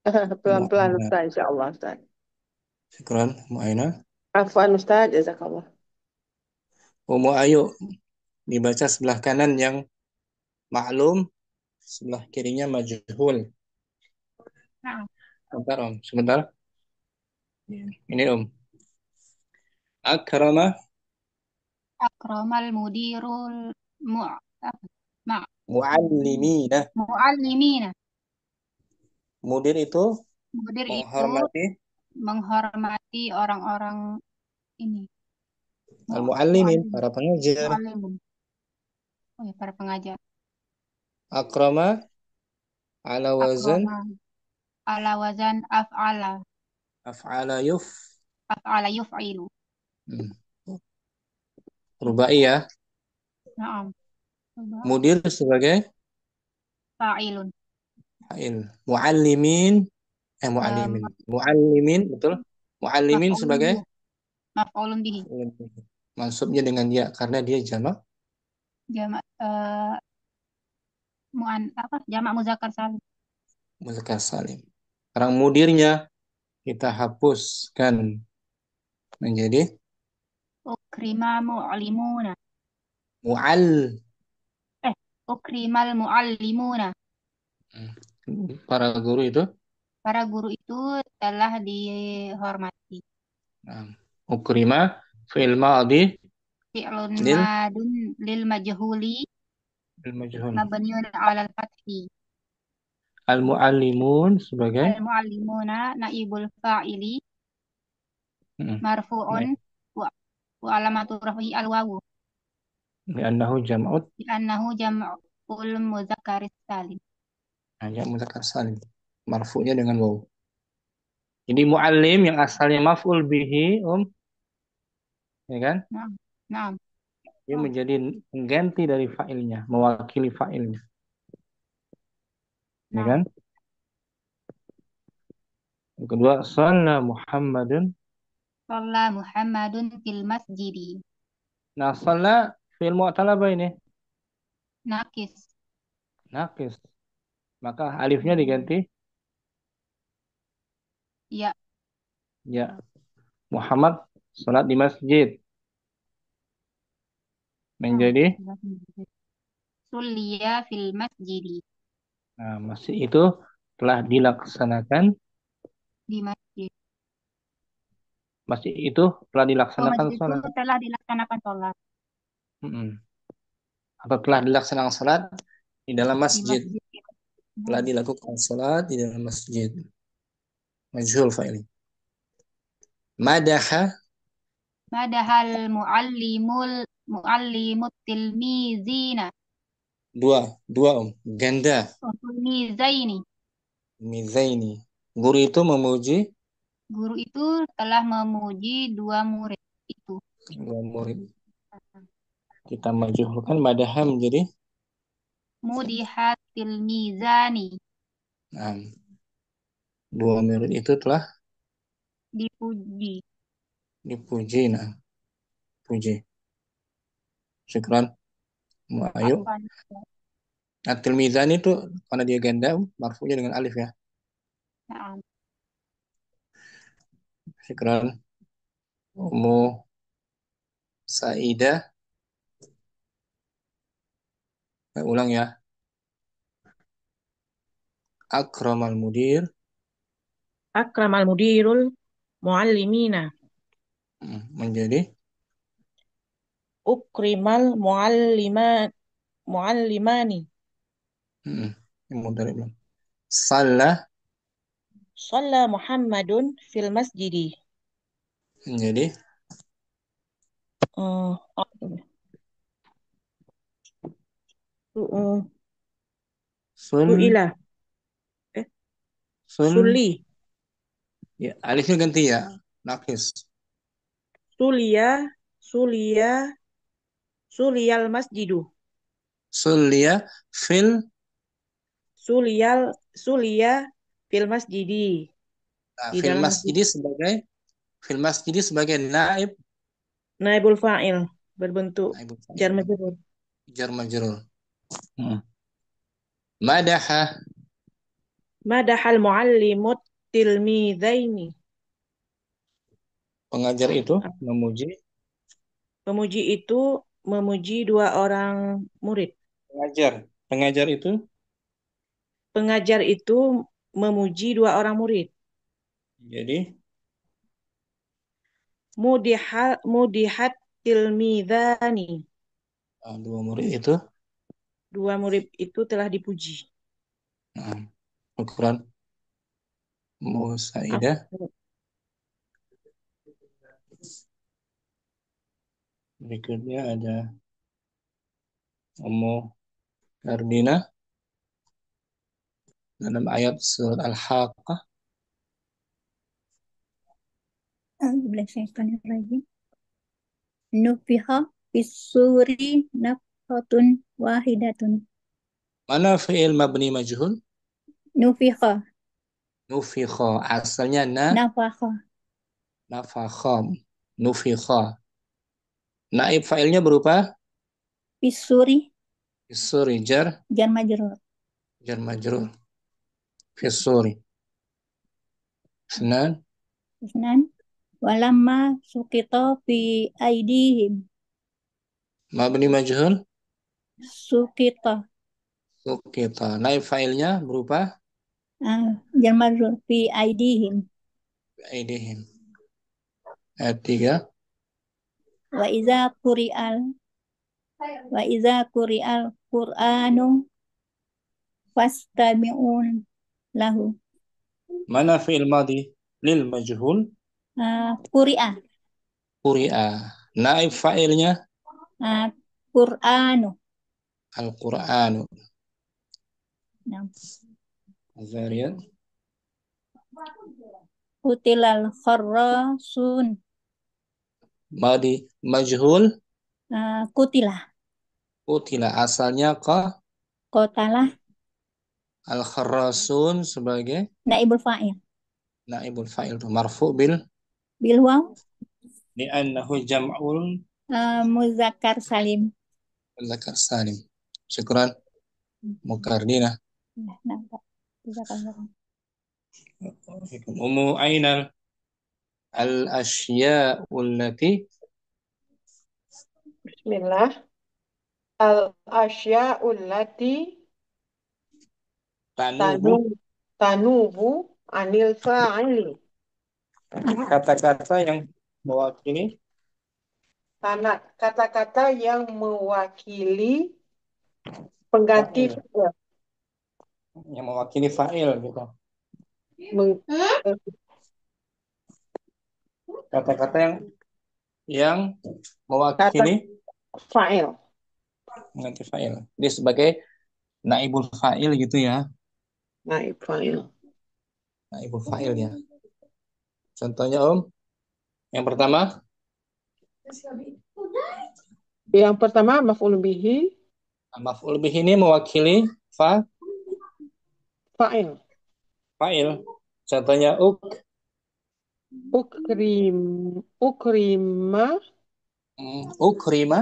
Pelan-pelan Mu'ayna. Ustaz, insyaAllah Ustaz. Syukran, Mu'ayna. Afwan Ustaz, jazakallah. Umu ayu dibaca sebelah kanan yang maklum, sebelah kirinya majhul. Nah, Sebentar, Om. Sebentar. Ini, Om. Akrama, akramal mudirul ma- muallimina. muallimina. Mudir itu Mudir itu menghormati menghormati orang-orang ini. al-muallimin, Muallim. para pengajar. Muallimun. Oh ya, para pengajar. Akrama ala wazan Akrama ala wazan af'ala. af'ala yuf. Af'ala yuf'ilu. Hmm. Rubai ya. Naam. Mudir sebagai Fa'ilun. fa'il. Muallimin muallimin. Muallimin betul. Muallimin sebagai Maf'ulun bihi. mansubnya dengan ya karena dia jamak Jamak jamak muzakkar salim. muzakkar salim. Sekarang mudirnya kita hapuskan menjadi Ukrima mu'allimuna. mual. Ukrimal mu'allimuna. Para guru itu Para guru itu telah dihormati. ukrima fi'il madhi Fi'lun lil madun lil majhuli majhul. mabniun 'alal fathi. Al muallimun sebagai Al mu'allimuna naibul fa'ili marfu'un wa alamatu raf'i al wawu li'annahu jam'ut li'annahu jam'ul mudzakkaris salim. jamak muzakkar salim. Marfu'nya dengan waw. Jadi muallim yang asalnya maf'ul bihi, ya kan? Naam. Dia menjadi pengganti dari fa'ilnya, mewakili fa'ilnya. Ya kan? Yang kedua, shalla Muhammadun. Shalla Muhammadun fil masjidi. Nah, shalla fi'il mu'tal apa ini? Nakis. Naqis. Maka alifnya diganti Ya. ya. Muhammad salat di masjid. Menjadi Sulliya fil masjidi. masih itu telah dilaksanakan Di masjid. Masjid itu telah Oh, dilaksanakan masjid itu sholat. telah dilaksanakan sholat Mm-mm. Atau telah dilaksanakan sholat di dalam di masjid. masjid. Telah dilakukan sholat di dalam masjid. Majhul fa'il. Madaha Madahal muallimut tilmizina. dua ganda Tilmizaini. mizaini. Guru itu memuji Guru itu telah memuji dua murid itu. dua murid. Kita majhulkan madaha menjadi Mudihat tilmizani. nah, dua murid itu telah Dipuji. dipuji. Nah, puji. Syukran. Ayo. Afwan. Nah, tilmizan itu karena dia ganda, marfu'nya dengan alif ya. Naam. Syukran. Ummu Saidah. Saya ulang ya. Akramal mudir. Akramal mudirul muallimina. Menjadi Ukrimal muallimani. mudhari belum. Salah Shalla Muhammadun fil masjidi. menjadi Eh, eh, sul Suila. sul Suli. ya alifnya ganti ya. Nakis. Sulia. Sulia. Suliyal masjidu. Sulia fil Sulia fil masjidi. Di fil dalam masjid. masjidi sebagai naib Naibul fa'il. Berbentuk naibul fa'il. jar majrur. Jar majrur. Madaha Madahal muallimut tilmizaini. pengajar itu memuji Pemuji itu memuji dua orang murid. pengajar itu Pengajar itu memuji dua orang murid. jadi Mudihat tilmizani. dua murid itu Dua murid itu telah dipuji. ukuran Musaidah. Berikutnya ada Ummu Kardina dalam ayat surat Al-Haqqah. Nufiha fisuri nafhatun wahidatun. Mana fi'il mabni majhul? Nufiha. Nufikha. Asalnya Nafakha. nafakha. Nufikha. Naib fa'ilnya berupa Fisuri. Fisuri jar Majrur. jar majrur. Fisuri. Senan. Isnan. Walamma sukita fi aidihim. Mabni majhul. Sukita. Sukita. Naib fa'ilnya berupa Jar majrur fi aidihim. aidihim. Ayat 3. Wa iza quri'al Qur'anu fastami'un lahu. Mana fi'il madi lil majhul? Quri'a. Quri'a. Naib fa'ilnya Qur'anu. Al-Qur'anu. Nah. Zariyat. Kutilal kharrasun. Madi majhul. Kutilah. Kutila. Asalnya Kotalah. Al-Kharrasun sebagai Naibul fa'il. naibul fa'il itu marfu bil Waw. li'annahu jam'ul Muzakkar salim. muzakkar salim. Syukran Mukardina. Nampak. Ummu Ainal al-asya'u allati Bismillah. Al-asya'ul lati tanubu tanubu anil fa'ili. kata-kata yang mewakili Kata-kata yang mewakili pengganti fa'il, fi'il. yang mewakili fa'il gitu. Meng- eh, Kata-kata yang Kata mewakili fa'il. pengganti fa'il. Dia sebagai naibul fa'il gitu ya. Naib fa'il. Naibul fa'il ya. Contohnya Om, yang pertama Yang pertama maf'ul bihi maf'ul bih ini mewakili fa'il. fa'il. Contohnya Ukrima ukrima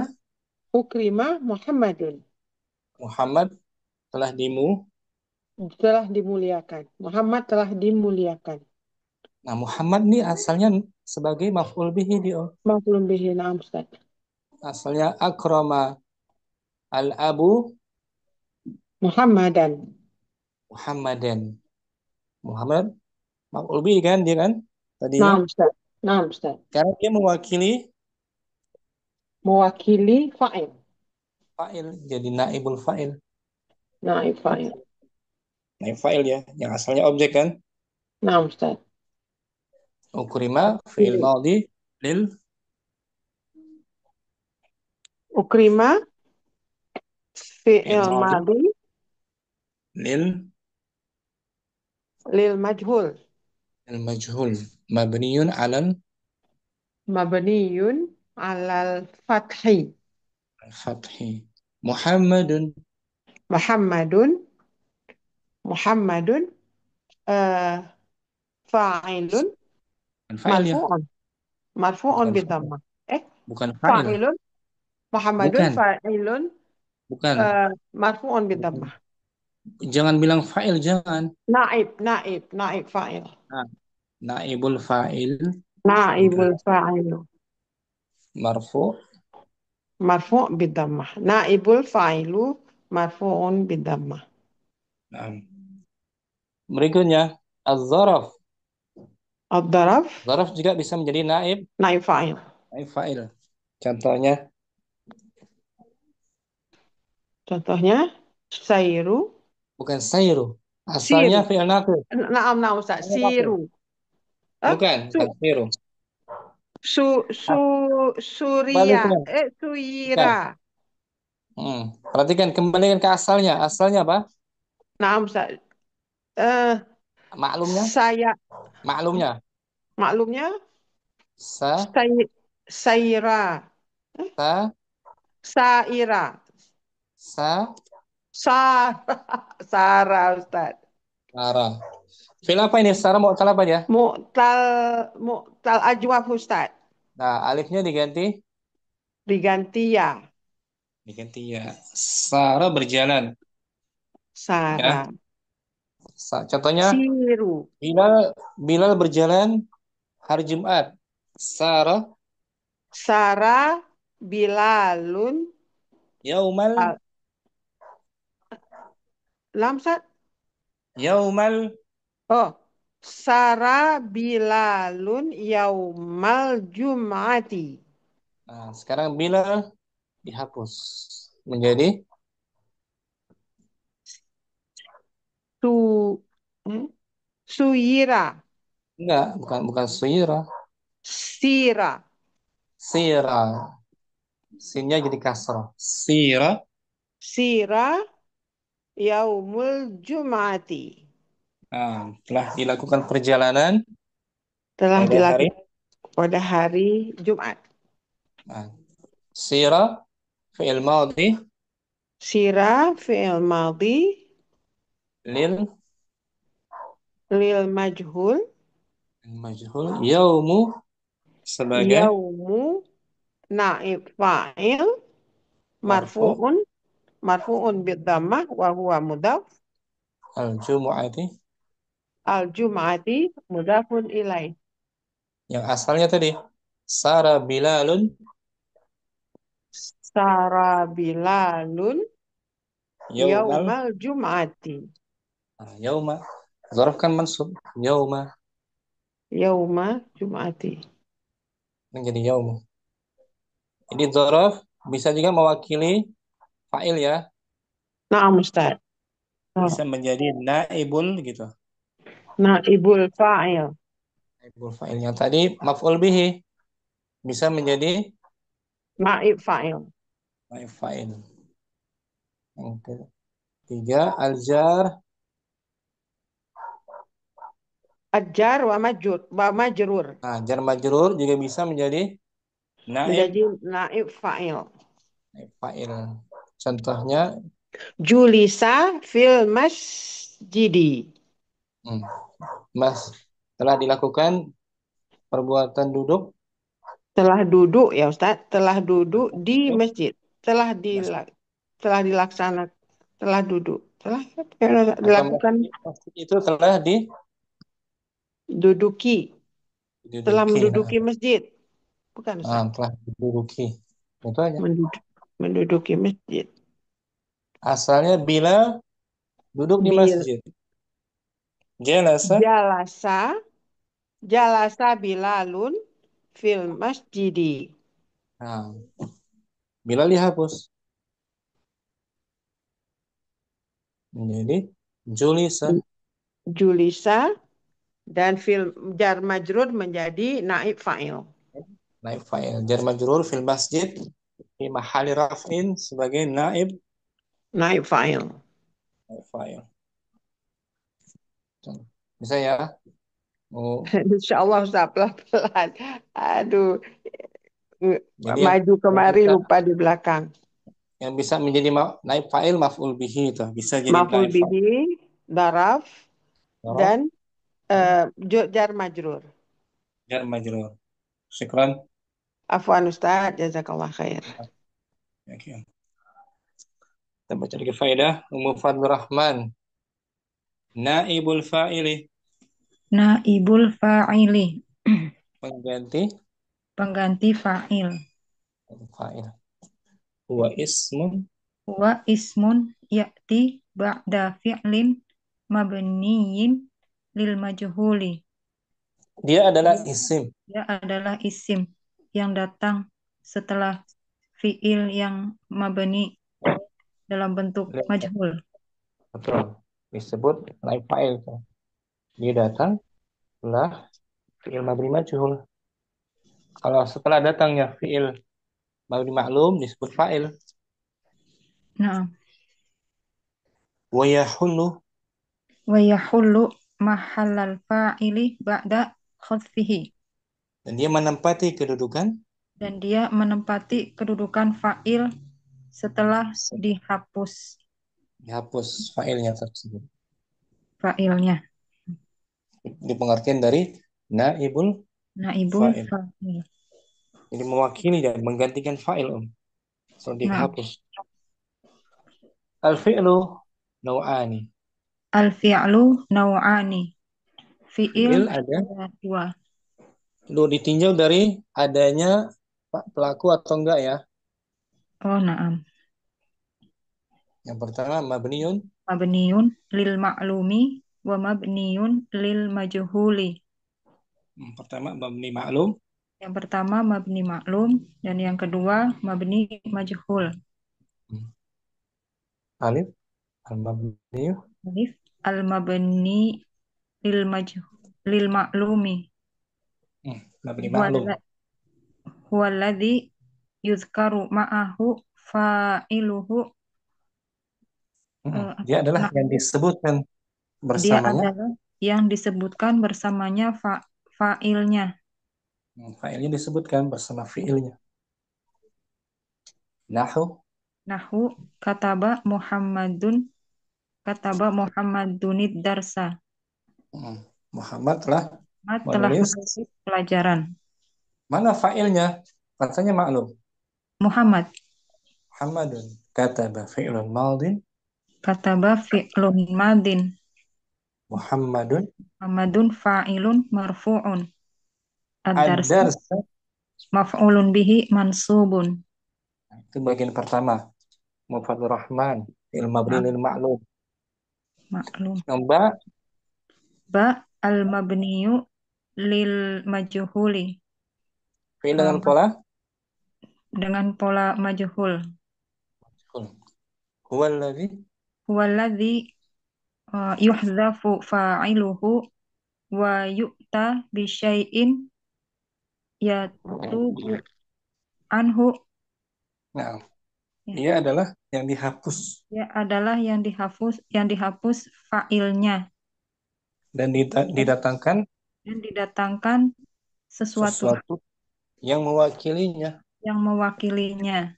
Ukrima Muhammadun. Muhammad telah Telah dimuliakan. Muhammad telah dimuliakan. Nah, Muhammad ini asalnya sebagai maf'ul bihi dia. Maf'ul bihi, na'am Ustaz. Asalnya akrama al-abu Muhammadan. Muhammadan. Muhammad maf'ul bihi kan dia kan tadinya. Na'am Ustaz. Na'am Ustaz. Karena dia mewakili Mewakili fa'il. fa'il jadi naibul fa'il. Naib fa'il. Naib fa'il ya, yang asalnya objek kan. Na'am Ustaz. Ukrima fi'il madhi lil Ukrima fi'il fi'il madhi madhi lil lil majhul. majhul mabniyun alal Mabniyun alal fathi. fathi. Muhammadun Muhammadun. Muhammadun eh, fa'ilun bukan fa'il ya, marfu'un. Marfu'un bukan fa'il. bidammah. Bukan fa'il. Fa'ilun. Muhammadun Bukan, fa'ilun bukan. marfu'un bidammah. Jangan bilang fa'il, jangan. Naib fa'il. Nah, naibul fa'il Naibul fa'ilu. marfu Marfu' bidammah. Naibul fa'ilu marfu'un bidammah. nah. Berikutnya az-zaraf. Ad-daraf Zaraf juga bisa menjadi naib fa'il. naib fa'il. Contohnya Contohnya sairu. bukan sayru. Asalnya Siru. fi'il naqis. Naam Ustaz. Siru. Bukan, Su, bukan sayru. su, su, Suria. Kembalikan. Bukan. Suira. Perhatikan, kembalikan ke asalnya. Asalnya apa? Naam Ustaz. Eh, Maklumnya? saya Maklumnya. maklumnya Sa, saira. sa, Saira. sa, Sara. Sara Ustaz. Sarah. Fi'il apa ini? Sarah mu'tal apa ya? Mu'tal ajwaf Ustaz. Nah, alifnya diganti. Diganti ya. Diganti ya. Sarah berjalan. Sara. Ya. Contohnya, Siru. Bilal berjalan hari Jumat. Sarah Sara Bilalun. yaumal Lamsat. yaumal. Oh. Sara Bilalun yaumal Jum'ati. Nah, sekarang Bilal dihapus menjadi Su Suyira. enggak, bukan Suira. Sira. Sira. Sinnya jadi kasrah. Sira Sira yaumul Jum'ati. telah dilakukan perjalanan Telah pada hari. dilakukan pada hari Jumat. Nah, sira fi'il madhi Sira fi'il madhi lil lil majhul majhul yaumu sebagai yaumu naib fa'il marfu marfu'un bidhammah wa huwa mudhaf al-jumu'ati al jum'ati mudhafun ilaih. yang asalnya tadi Sara Bilalun Sara bilalun yaumal yaumal jum'ati. yauma zaraf kan mansub yauma Yauma jum'ati. menjadi yaum. Jadi dzaraf bisa juga mewakili fa'il ya, Naam Ustaz. bisa menjadi naibul gitu. Naibul fa'il. Naibul fa'il yang tadi maf'ul bihi bisa menjadi Naib fa'il. naib fa'il. Yang ketiga al-jar, Ajar wa majrur. nah jar majrur juga bisa menjadi naib Menjadi naib fa'il. naib fa'il. Contohnya Julisa fil masjidi. mas telah dilakukan perbuatan duduk Telah duduk ya Ustaz. Telah duduk di duduk masjid. Telah mas, telah dilaksanakan. Telah duduk. Telah atau dilakukan masjid itu telah duduki. Telah diduduki, menduduki masjid. Bukan Ustaz. telah diduduki. Itu aja. Menduduki masjid. Asalnya bila duduk di Bil masjid. Jalasa, jalasa jalasa bilalun fil masjidi. nah, bila dihapus menjadi julisa, Julisa dan fil jar majrur menjadi naib fa'il. naib fa'il. Jar majrur fil masjid fi mahali raf'in sebagai naib Naib fa'il. fa'il. Bisa ya? Oh, Insya Allah Ustaz pelan-pelan. Aduh, jadi maju kemari lupa di belakang. yang bisa menjadi naib fa'il maf'ul bihi itu bisa jadi Maf'ul naib fa'il. bihi, daraf, Daraf, dan jar majrur. jar majrur. Syukran. Afwan Ustaz, jazakallah khair. Oke. Kita baca lagi faedah. Fadlur Rahman. Naibul fa'ili. Naibul fa'ili. Pengganti Pengganti fa'il. fa'il. Huwa ismun. Wa ismun ya'ti ba'da fi'lin mabniyin lil majhuli. Dia adalah isim. Dia adalah isim yang datang setelah fi'il yang mabni dalam bentuk majhul. Betul. Disebut naib fa'il. Dia datang setelah fi'il mabni majhul. Kalau setelah datangnya fi'il mabni maklum disebut fa'il. Nah, Wa yahullu. wa yahullu mahallal fa'ili ba'da khadfihi. Dan dia menempati kedudukan Dan dia menempati kedudukan fa'il setelah dihapus fa'ilnya tersebut. fa'ilnya. Di pengertian dari naibul Naibul fa'il. fa'il. Jadi mewakili dan menggantikan fa'il so Nah, dihapus. Al-fi'lu nau'ani. al-fi'lu naw'ani. Fi'il Fi'il ada dua. lu ditinjau dari adanya pelaku atau enggak ya. Oh, na'am. Yang pertama mabniun, Mabniun lil ma'lumi wa mabniun lil majhuli. pertama mabni maklum, Yang pertama mabni maklum dan yang kedua mabni majhul. alif al-mabni Alif al-mabni lil ma'lumi. mabni maklum. Huwaladzi yuzkaru ma'ahu fa'iluhu. Dia adalah yang disebutkan Dia bersamanya. adalah yang disebutkan bersamanya fa'ilnya. Fa'ilnya disebutkan bersama fi'ilnya. Nahu kataba Muhammadunid darsa. Muhammad telah Menulis menulis. pelajaran. Mana fa'ilnya? Katanya maklum. Muhammadun kataba fi'lun madin. Kataba fi'lun madin. Muhammadun fa'ilun marfu'un. Ad-darsa ad-darsa. maf'ulun bihi mansubun. Itu bagian pertama. Fadlur Rahman. Fi'il mabni lil maklum. Maklum. Yang Ba al-mabniyu lil majhuli. Fi'il dengan pola majhul. huwallazi Huwallazi yuhzafu fa'iluhu wa yu'ta bisyai'in yatubu anhu. Nah, Ya. ia adalah yang dihapus Ya adalah yang dihapus fa'ilnya dan didatangkan dan didatangkan sesuatu sesuatu yang mewakilinya, yang mewakilinya.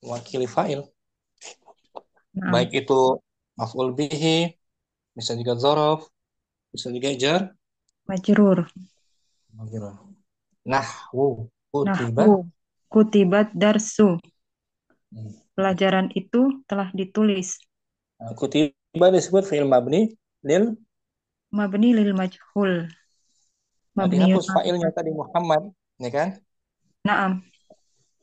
mewakili fa'il. Nah, Baik itu maf'ul bihi, bisa juga dzaraf, bisa juga jar, majrur. majrur. Nahwu kutiba. Nahwu kutibat darsu. Hmm. Pelajaran itu telah ditulis. Nah, kutiba disebut fi'il mabni lil. Mabni lil majhul. Nah, Mabniun dihapus fa'ilnya tadi Muhammad, ya kan? Naam.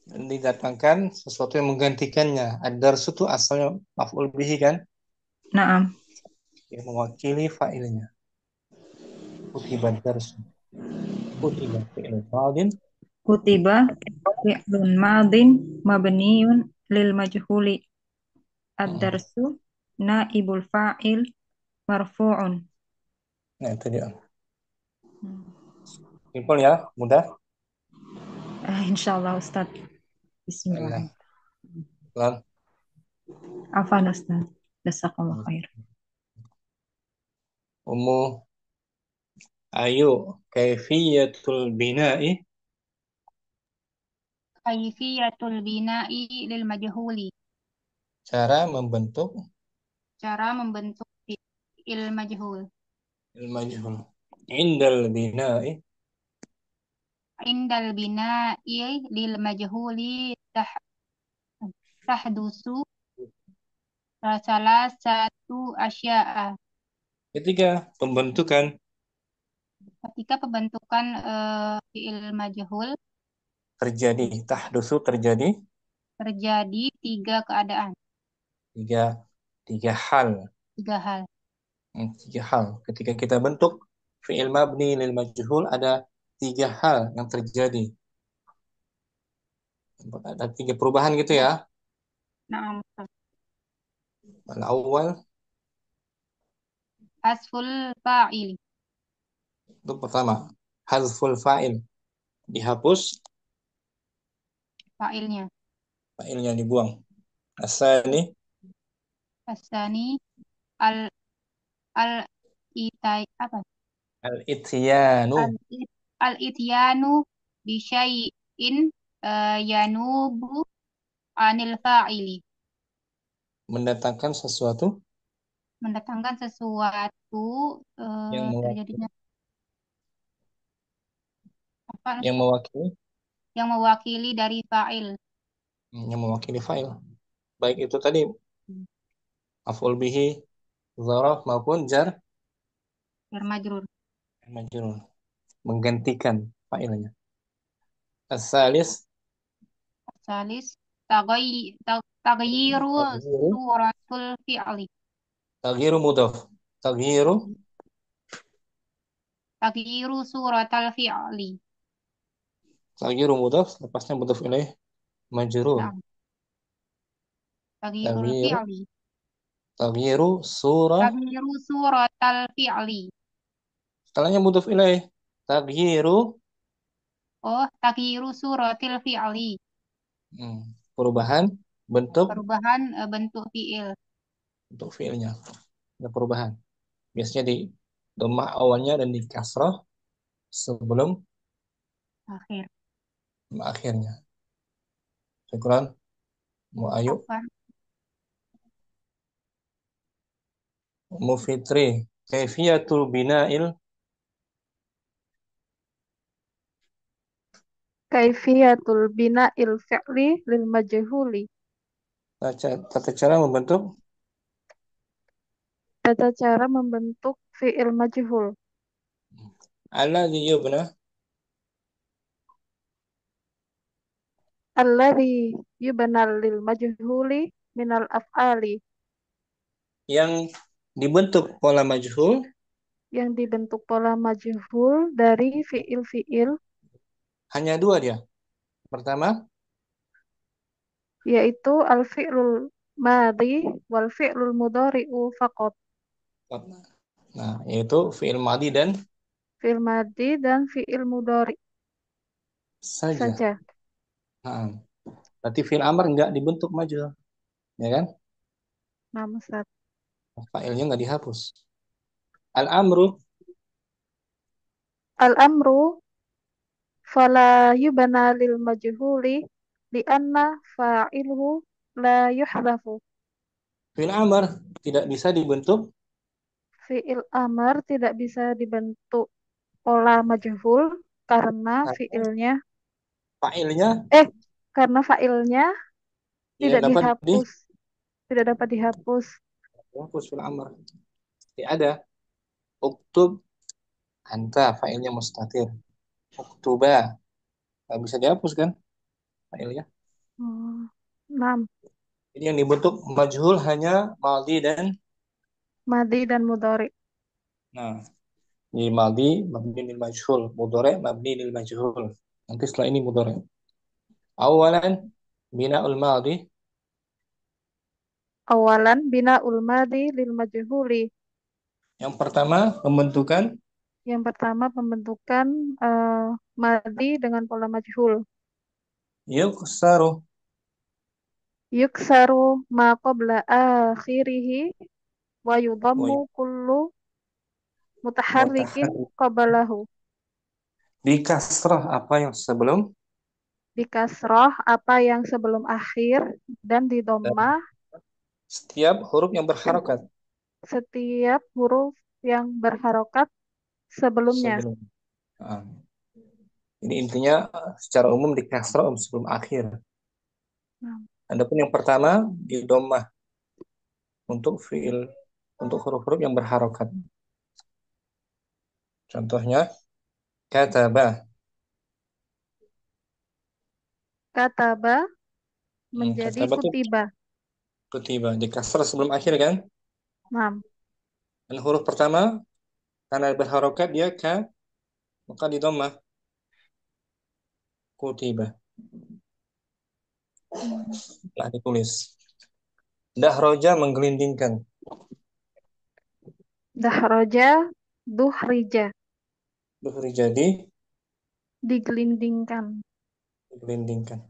Dan didatangkan sesuatu yang menggantikannya. Ad-darsu itu asalnya maf'ul bihi kan? Naam. Yang mewakili fa'ilnya. Kutiba darsu. Kutiba fi'il madin. Kutiba fi'lun madin mabniun lil majhuli. Ad-darsu naibul fa'il marfu'un. Nah, itu dia. Simpel ya, mudah. Insyaallah Ustaz. Bismillah. Pelan. Afan Ustaz. Jazakallah khair. Ayo, kaifiyatul bina'i. Kaifiyatul bina'i lil majhuli. Cara membentuk fi'il majhul. il-majhul. Indal bina'i. Indal bina'i lil majhuli tahdusu salah satu asya'a. Ketika pembentukan Ketika pembentukan fi'il majhul terjadi, tahdusu terjadi terjadi tiga keadaan, tiga hal. Tiga hal. Ketika kita bentuk fi'il mabni lil majhul ada tiga hal yang terjadi. Ada tiga perubahan gitu ya. Nah, Al-awwal hasful fa'il. itu pertama, hazful fa'il. Dihapus fa'ilnya dibuang. Asani al al itai apa? al-ityanu. Al-ityanu bisyai'in yanubu anil fa'ili. Mendatangkan sesuatu yang terjadinya apa? yang mewakili dari fa'il. Yang mewakili fa'il. Baik itu tadi maf'ul bihi, dzaraf maupun jar Majrur. menggantikan fa'ilnya. As-salis taghyiru suratul fi'li. taghyiru mudhaf. Taghyiru suratul fi'li. Taghyiru mudhaf, lepasnya mudhaf ilaih majrur. Nah. Taghyirul fi'li. Taghyiru suratul fi'li. Setelahnya mudhaf ilaih. Taghyiru suratil fi'li. Perubahan bentuk fi'il. Untuk fi'ilnya. Ada perubahan. Biasanya di dhammah awalnya dan di kasrah sebelum akhirnya. Syukran. Ayu. Fitri. Kaifiyatul bina'il. Kaifiyatul bina'il fi'li lil majhuli. Tata cara membentuk fi'il majhul. Alladhi yubna. Alladhi yubna lil majhuli minal af'ali. Yang dibentuk pola majhul. Yang dibentuk pola majhul dari fi'il-fi'il. Hanya dua dia. Pertama, yaitu al-fi'lul madhi wal fi'lul mudhari'u faqat. nah, yaitu fi'il madhi dan Fi'il madhi dan fi'il mudhari saja. saja. Nah, berarti fi'il amr nggak dibentuk majhul, ya kan? Nah, Ustaz. Fa'ilnya nggak dihapus. Al-amru, Al-amru fala yubana lil majhuli li'anna fa'iluhu la yuhdafu. fi'il amr tidak bisa dibentuk Fi'il amr tidak bisa dibentuk pola majhul karena karena fi'ilnya fa'ilnya eh karena fa'ilnya tidak tidak dapat dihapus, tidak dapat dihapus. dihapus fi'il amr. Tidak ada. Uktub anta fa'ilnya mustatir. Uktuba nggak bisa dihapus kan fa'ilnya. Oh, 6. Jadi yang dibentuk majhul hanya madhi dan Madhi dan mudhari. nah, di madhi mabni lil majhul, mudhari mabni lil majhul. Nanti setelah ini mudhari. Awalan bina'ul madhi, Awalan bina'ul madhi lil majhuli. yang pertama pembentukan Yang pertama pembentukan madhi dengan pola majhul. yuksaru Yuksaru ma qabla akhirihi wa wa yudhammu kullu mutaharrikin mutaharrik. qablahu. Di kasrah apa yang sebelum Di kasroh apa yang sebelum akhir dan di dan dhammah setiap huruf yang berharokat setiap huruf yang berharokat sebelumnya. sebelum. Nah, ini intinya secara umum di kasrah sebelum akhir. Nah, Adapun yang pertama di dhammah untuk fiil untuk huruf-huruf yang berharokat. Contohnya kataba kataba menjadi kataba itu kutiba. kutiba di kasrah sebelum akhir kan? Nah, Dan huruf pertama karena berharokat dia ka maka di dhammah kutiba. Telah ditulis. Dahroja menggelindingkan. dahroja duhrija Duhri jadi digelindingkan. digelindingkan.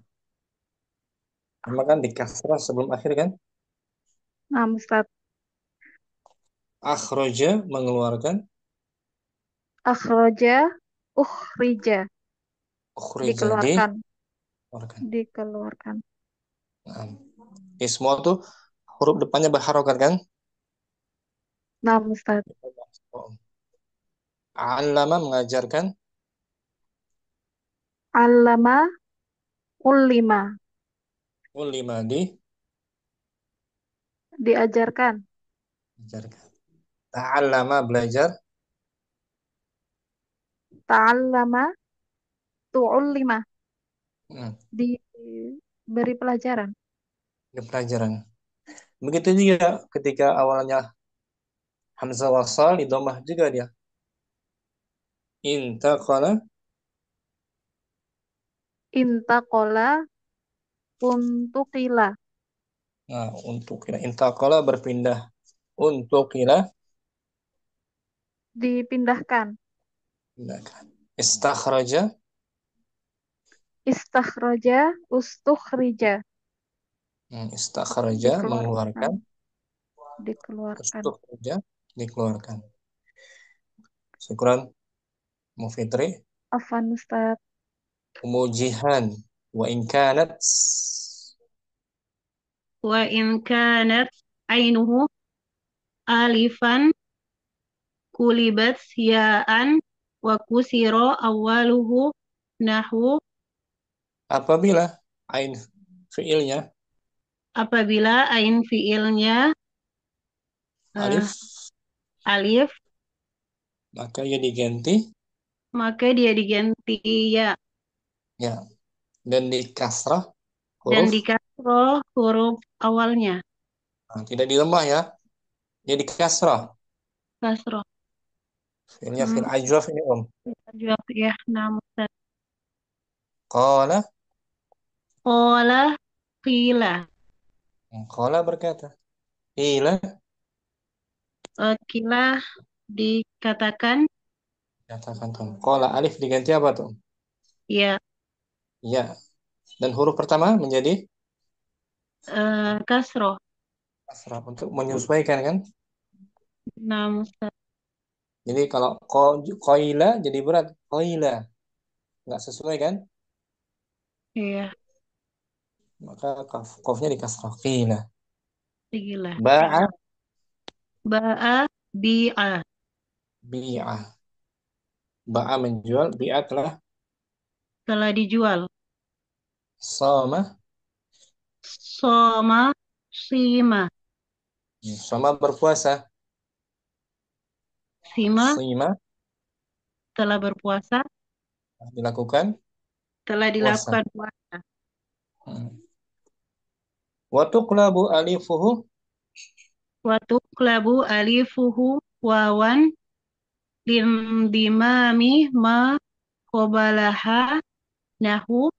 Sama kan di kasrah sebelum akhir kan? Nah, Ustaz. Akhroja mengeluarkan. Akhroja ukhrija Ukhrija dikeluarkan. dikeluarkan. Dikeluarkan. Nah, ini semua tuh huruf depannya berharokat kan? Nah, Ustaz. Allama mengajarkan. Allama ulima Ulima diajarkan. diajarkan. Ta'allama belajar. Ta'allama tu'ullima Hmm, diberi pelajaran. di pelajaran. Begitu juga ketika awalnya hamzah wasal di dhammah juga dia. Intaqala Intaqola untukila nah untuk kira intaqala berpindah untuk kira dipindahkan. pindahkan. Istakhraja Istakhroja ustukhrija istakhraja dikeluarkan. mengeluarkan Dikeluarkan. ustukhrija dikeluarkan. Syukran Mufitri. Afwan, Ustaz. Mujihan wa in kanat وإن كانت عينه ألفا قلبت ياء وكسر أوله نحو apabila ain fiilnya apabila ain fiilnya alif alif maka ia diganti maka dia diganti ya ya dan di kasrah dan huruf di kasroh huruf awalnya tidak di lemah ya dia di kasrah kasroh. fiilnya fiil ajwaf ini Jawab ya, nama Ustaz. qala Qala qila. Qala berkata. Qila Qila dikatakan katakan tuh. Qala alif diganti apa tuh? ya, Ya. Dan huruf pertama menjadi kasroh. kasrah untuk menyesuaikan kan? Nam Jadi kalau qaila jadi berat. Qaila nggak sesuai kan? ya, Maka kafnya di kasrah. Qila. qila. Ba'a Ba'a bi'a. bi'a. Ba'a menjual, bi'a telah Telah dijual. sama. Soma sima. Sama berpuasa. Sima Sima telah berpuasa. dilakukan Telah puasa. dilakukan puasa. Wa tuqlabu alifuhu Watu klabu alifuhu wawan lindimami ma qobalaha nahu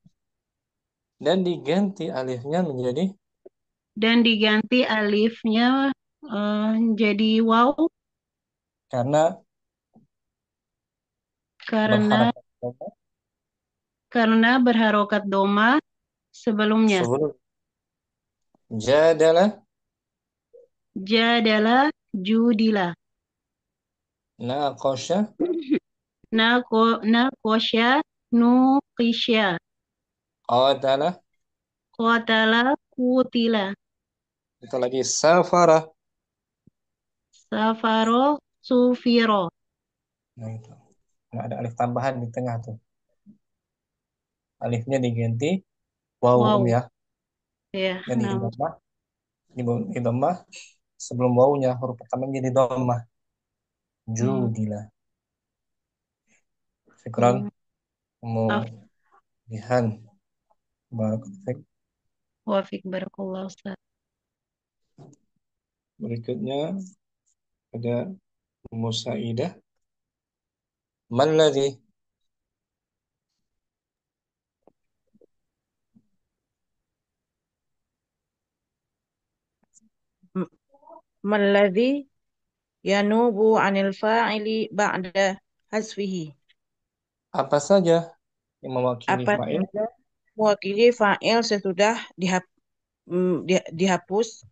dan diganti alifnya menjadi dan diganti alifnya jadi waw karena karena berharap karena berharokat doma sebelumnya. sebelum jadalah Jadala judila. naqasha Nakosya nukisya. qatala Qatala kutila. itu lagi safara. Safaro sufiro. Nah itu. Nah, ada alif tambahan di tengah tuh. Alifnya diganti waw Wow. ya. Ya, Dan nam. di dhammah sebelum wawunya huruf pertama jadi dhammah. Judila. Syukran. Af Kemudian barakallahu. wafik barakallah Ustaz. Berikutnya ada Musaidah. Malladhi Malladhi yanubu anil fa'ili ba'da hasfihi. apa saja yang mewakili Apa fa'il? saja mewakili fa'il sesudah dihapus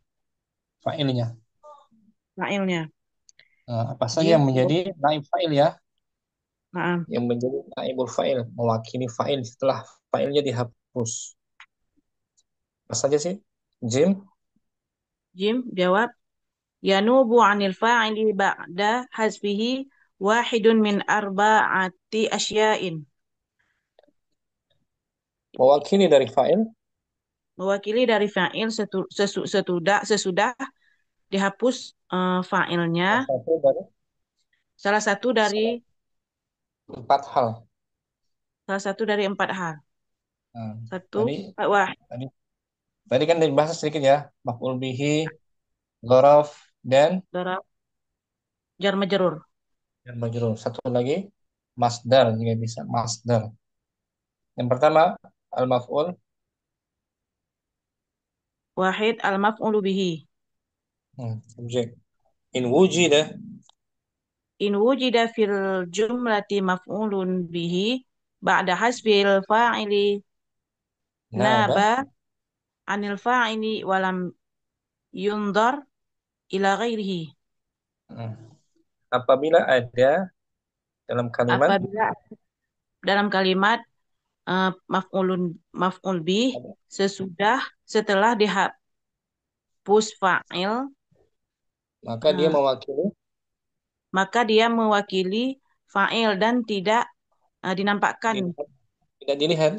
Fa'ilnya. fa'ilnya. Nah, apa saja Jim, yang menjadi naib fa'il ya? Naam. Yang menjadi naibul fa'il, mewakili fa'il setelah fa'ilnya dihapus. Apa saja sih? Jim, Jim jawab yanubu anil fa'ili ba'da hasfihi wahidun min arba'ati asya'in. mewakili dari fa'il Mewakili dari fa'il sesudah dihapus fa'ilnya satu dari salah satu dari 4 hal. empat hal. Nah, Satu, tadi, wah, tadi, tadi kan dibahas sedikit ya, maf'ul bihi, dzaraf dan darab, jar majrur. majrur. Satu lagi masdar juga bisa masdar. Yang pertama al-maf'ul Wahid al-maf'ulu bihi. subjek. In wujida In wujida fil jumlati maf'ulun bihi ba'da hasbil fa'ili naba naba anil fa'ili walam yundar ila ghairihi. apabila ada dalam kalimat Apabila dalam kalimat maf'ul bih setelah dihapus fa'il maka dia mewakili maka dia mewakili fa'il dan tidak dinampakkan, tidak dilihat.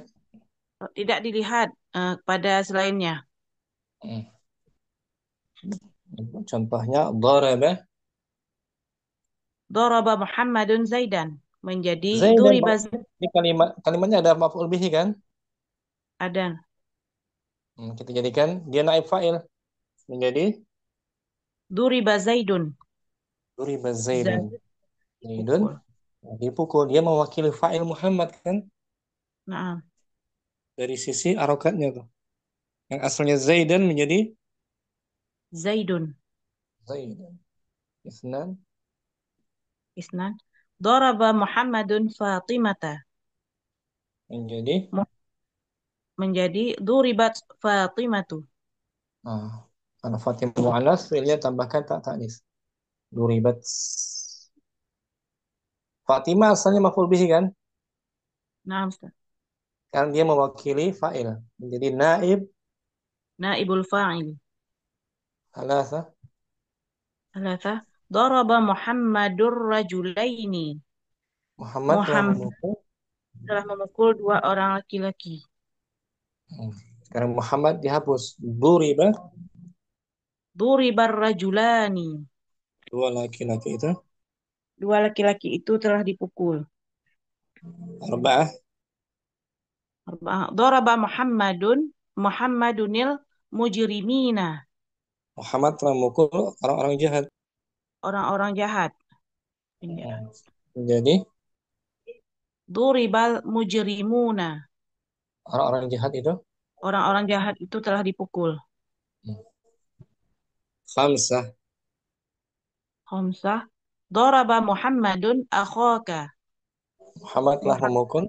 tidak dilihat pada selainnya. Contohnya daraba Daraba Muhammadun Zaidan menjadi Zaidan. duriba Ini kalimatnya ada maf'ul bihi kan? ada. Kita jadikan dia naib fa'il menjadi Duriba Zaidun. duriba Zaidun. Zaidun dipukul. Dia mewakili fa'il Muhammad kan? Nah, Dari sisi harokatnya tuh. Yang asalnya Zaidan menjadi Zaidun. Zaidan. Isnan. Isnan. Daraba Muhammadun Fatimata. Menjadi. Menjadi duribat Fatimatu. Karena Fatimah mu'annas, fi'ilnya tambahkan tak ta'nis. Duribat. Fatimah asalnya maf'ul bihi kan? Nah, Ustaz. Karena dia mewakili fa'il. Menjadi naib. Naibul fa'il. Alasa. Thalatha. Daraba Muhammadur rajulaini. Muhammad telah memukul dua orang laki-laki. Sekarang Muhammad dihapus. Duriba. Duribar rajulani. Dua laki-laki itu. Dua laki-laki itu telah dipukul. Arba'ah. Daraba Muhammadunil mujrimina. Muhammad telah memukul orang-orang jahat. Orang-orang jahat. Jadi Duribal mujrimuna. Orang-orang jahat itu. Orang-orang jahat itu telah dipukul. Khamsah. Daraba Muhammadun akhaka. Muhammad telah memukul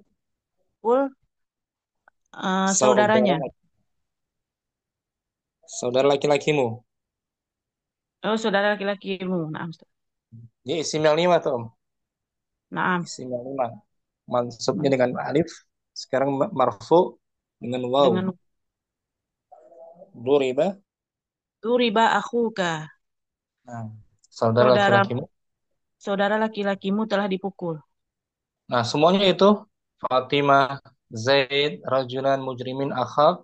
saudaranya. Saudara laki-lakimu. Oh, saudara laki-lakimu. Naam. Dia isim yang 5 tuh, Om. Naam. Isim yang 5. Mansubnya dengan alif. Sekarang marfu dengan waw. Duriba akhuka. Nah, saudara laki-lakimu. Saudara laki-lakimu telah dipukul. Nah, semuanya itu Fatimah, Zaid, rajulan, mujrimin, akhak.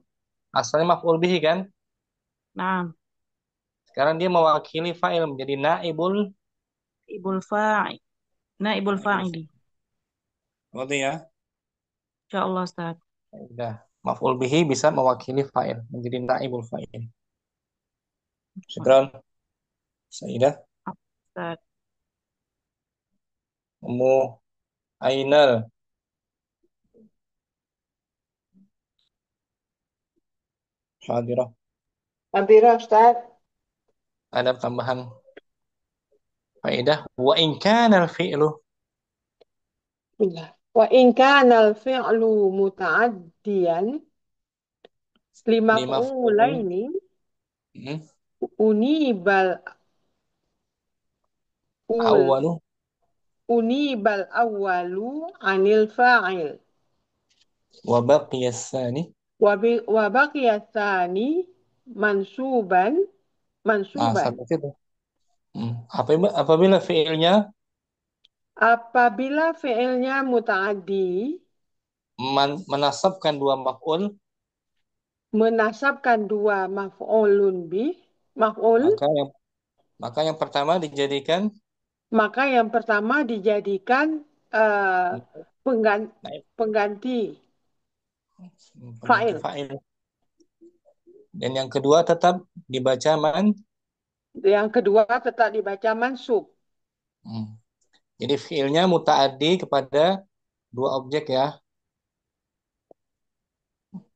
Asalnya maf'ul bihi kan? Nah. Sekarang dia mewakili fa'il menjadi naibul fa'il. Naibul fa'ili. Berarti ya? Insyaallah, Ustaz. Udah. Maf'ul bihi bisa mewakili fa'il menjadi naibul fa'il. Syukran. Saidah. Ustaz. Ummu Ainal. Hadirah. Hadirah, Ustaz. Ada tambahan faedah. Wa in kana al-fi'lu. Wa in kana al-fi'lu muta'addiyan limaf'ulaini unibal awwalu anil fa'il wa baqiya tsani mansuban sampai situ. Apabila fi'ilnya muta'addi menasabkan dua maf'ul, maf'ulun bih, maf'ul, maka yang pertama dijadikan pengganti fa'il. Dan yang kedua tetap dibaca mansub. Jadi fi'ilnya muta'addi kepada dua objek ya.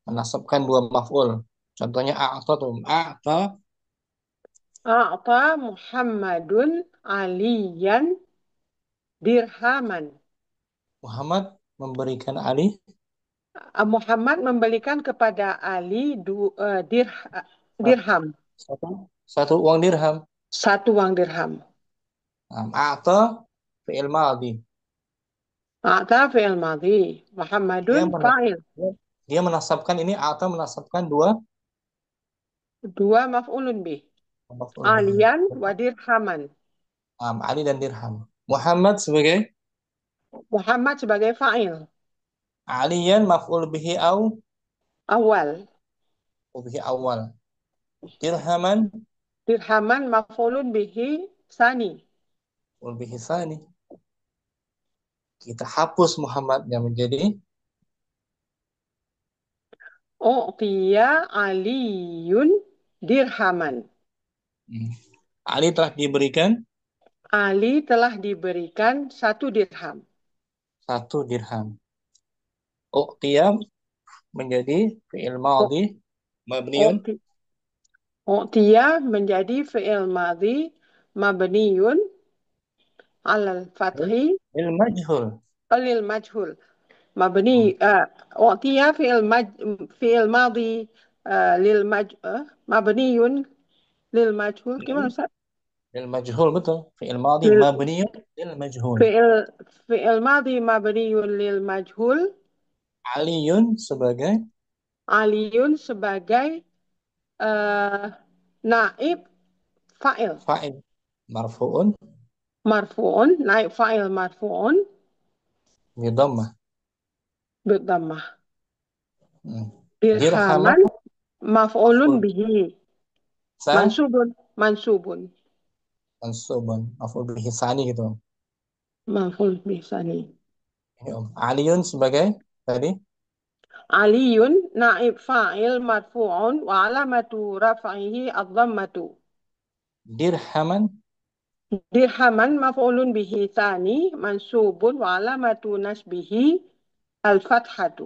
Menasabkan dua maf'ul. Contohnya A'ta Muhammadun aliyan dirhaman. Muhammad memberikan Ali. Muhammad memberikan kepada Ali dirham. Satu uang dirham. Satu uang dirham. A'ta fi'il madhi. A'ta fi'il madhi. Muhammadun fa'il. Dia menasabkan ini, A'ta menasabkan dua maf'ulun bih. Aliyan wa dirhaman. Ali dan dirham. Muhammad sebagai fa'il. Aliyan maf'ul bihi awal. Dirhaman maf'ulun bihi sani. Kita hapus Muhammadnya menjadi U'tiya aliyun dirhaman. Ali telah diberikan satu dirham. U'tiya menjadi fi'il madhi mabniun U'ti- U'tiya menjadi fi'il madhi mabniun alal fathi lil majhul. lil majhul. مبني أعطي فعل ماضي مبني للمجهول كمان Lil أستاذ؟ lil majhul betul. Fi'il madhi لل- mabniun lil majhul. فعل ماضي مبني للمجهول Aliyun sebagai علي sebagai naib fa'il fa'il marfu'un marfu'un naib fa'il marfu'un bi dhammah. بالضمة Hmm. Dirhaman درهما مفعول maf'ul به sa منصوب منصوب mansubun maf'ul bihi sani gitu. مفعول به ثاني Ya, Om. Aliyun sebagai tadi علي نائب فاعل مرفوع وعلامة رفعه الضمة dirhaman. درهما مفعول به ثاني منصوب وعلامة نصبه الفتحة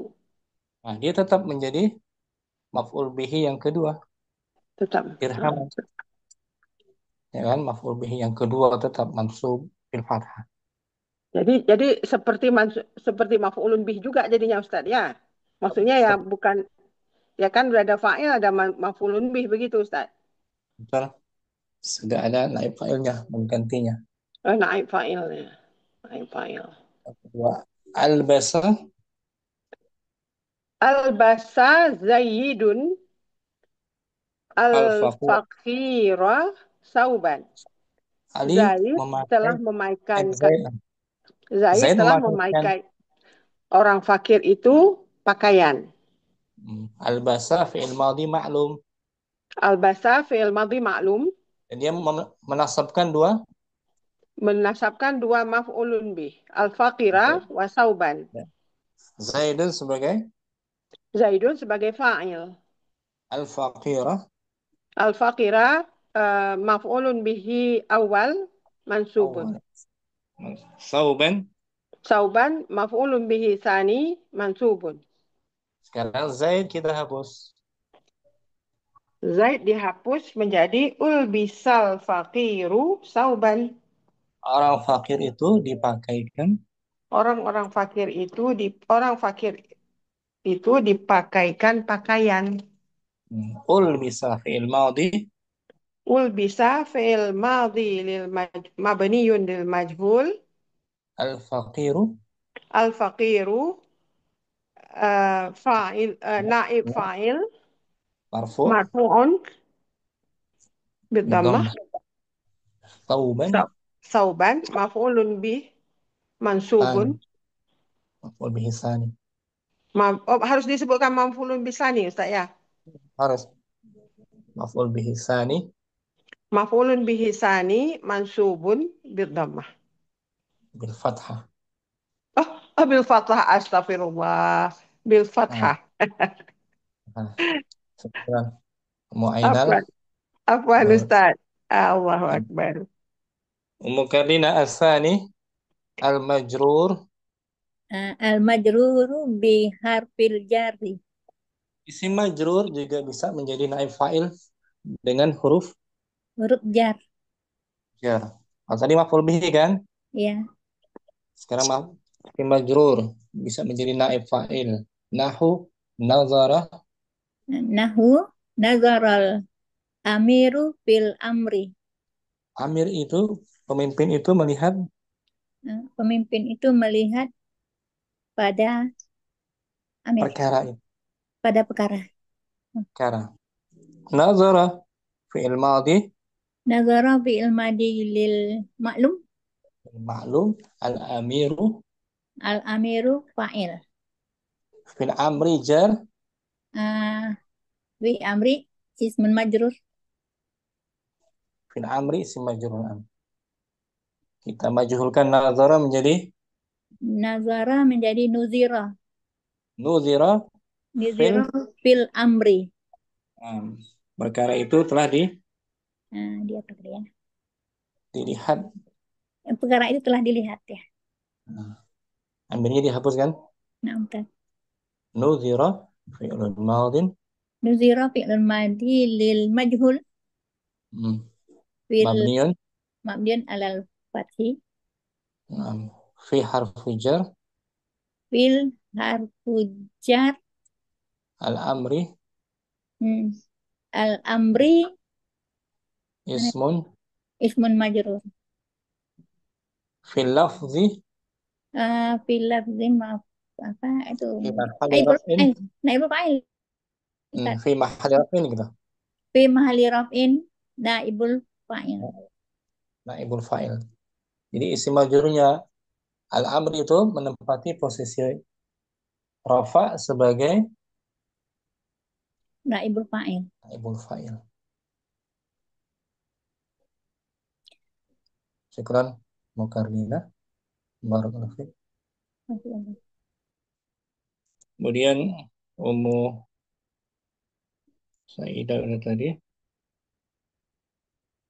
Nah, dia tetap menjadi maf'ul bihi yang kedua, tetap. dirhaman. Ya kan, maf'ul bihi yang kedua tetap mansub bil fathah. Jadi seperti maf'ulun bih juga jadinya Ustaz ya. Maksudnya ya bukan ya kan udah ada fa'il ada maf'ulun bih begitu Ustaz. Betul. Sudah ada naib fa'ilnya menggantinya. Naib fa'ilnya. Naib fa'il. Kedua, albasa Albasa Zaidun al-faqu. al-faqira sauban. Ali Zaid memakai telah memaikan Zaid telah memakaikan memaikan orang fakir itu pakaian. albasa fi'il madhi ma'lum. Albasa fi'il madhi ma'lum Dan dia menasabkan dua menasabkan dua maf'ulun bih. Al-faqira wa sauban. Zaidun sebagai Zaidun sebagai fa'il. al-faqirah. Al-faqira maf'ulun bihi awal mansubun. Sauban. Sauban maf'ulun bihi thani mansubun. Sekarang Zaid kita hapus. Zaid dihapus menjadi ulbisal faqiru sauban. Orang fakir itu dipakaikan Orang fakir itu dipakaikan pakaian. ul bisa fi'il madhi Ulbisa fi'il madhi mabniyun lil majhul. al-faqiru Al-faqiru fa'il naib fa'il marfu' marfu'un bidhammah. bidhammah. Tauban Sauban maf'ulun bih mansubun. maf'ul bihi tsani. Harus disebutkan maf'ulun bisani Ustaz ya. Harus maf'ul bihi tsani Maf'ulun bihi sani mansubun bidhammah. bil fathah. Bil fathah astagfirullah. Bil fathah. Sekarang mu'ainal Afwan Ustaz. Allahu Akbar. Mukallina as-tsani al-majrur. Al-majruru bi harfil jarri. Isim majrur juga bisa menjadi naib fa'il dengan huruf Huruf jar. jar. Tadi maf'ul bihi kan? Ya. Sekarang isim majrur bisa menjadi naib fa'il. Nahu nazara. Nahu nazaral amiru fil amri. Amir itu pemimpin itu melihat Pemimpin itu melihat pada amir, perkara itu. pada perkara. Perkara. Nazara fi'il madhi Nazara fi'il madi lil maklum. ma'lum al-amiru Al-amiru fa'il. fil amri jar Fi amri ismun majrur. fil amri isim majrur. Kita majhulkan nazara menjadi Nazara menjadi nuzira. nuzira Nuzira fil amri. perkara itu telah Dia apa ya? dilihat. Perkara itu telah dilihat ya. Amirnya dihapuskan. Nah, Ustaz. Nuzira fi'lun madin. Nuzira fi'lun madi lil majhul fil Mabniyun. mabniun alal fathi Fi harfi jar. fil harfu jar Al-amri. al amri Ismun. ismun majrur Fil lafzi. fil lafzi maaf apa itu Fi mahali naibul raf'in. naibul fa'il Ustaz. Fi mahali raf'in gitu. Fi mahali raf'in naibul fa'il. Naibul fa'il. Jadi isim majrurnya al-amri itu menempati posisi rafa sebagai Naibul fa'il. naibul fa'il. Syukran Mukarrina. Barakallahu fiik. Kemudian Ummu Saidah udah tadi.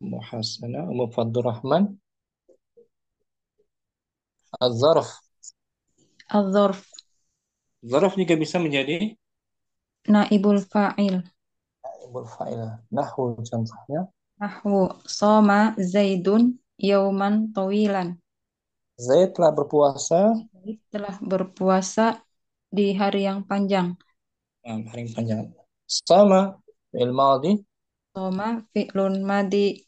Ummu Hasanah, Ummu Fadlurrahman. Az-zarf. Az-zarf Zarf juga bisa menjadi naibul fa'il. naibul fa'il. Nahwu contohnya. Nahwu soma Zaidun yauman tawilan. Zaid telah berpuasa Zaid telah berpuasa di hari yang panjang. hari yang panjang. Sama fi'il madhi Soma fi'lun madi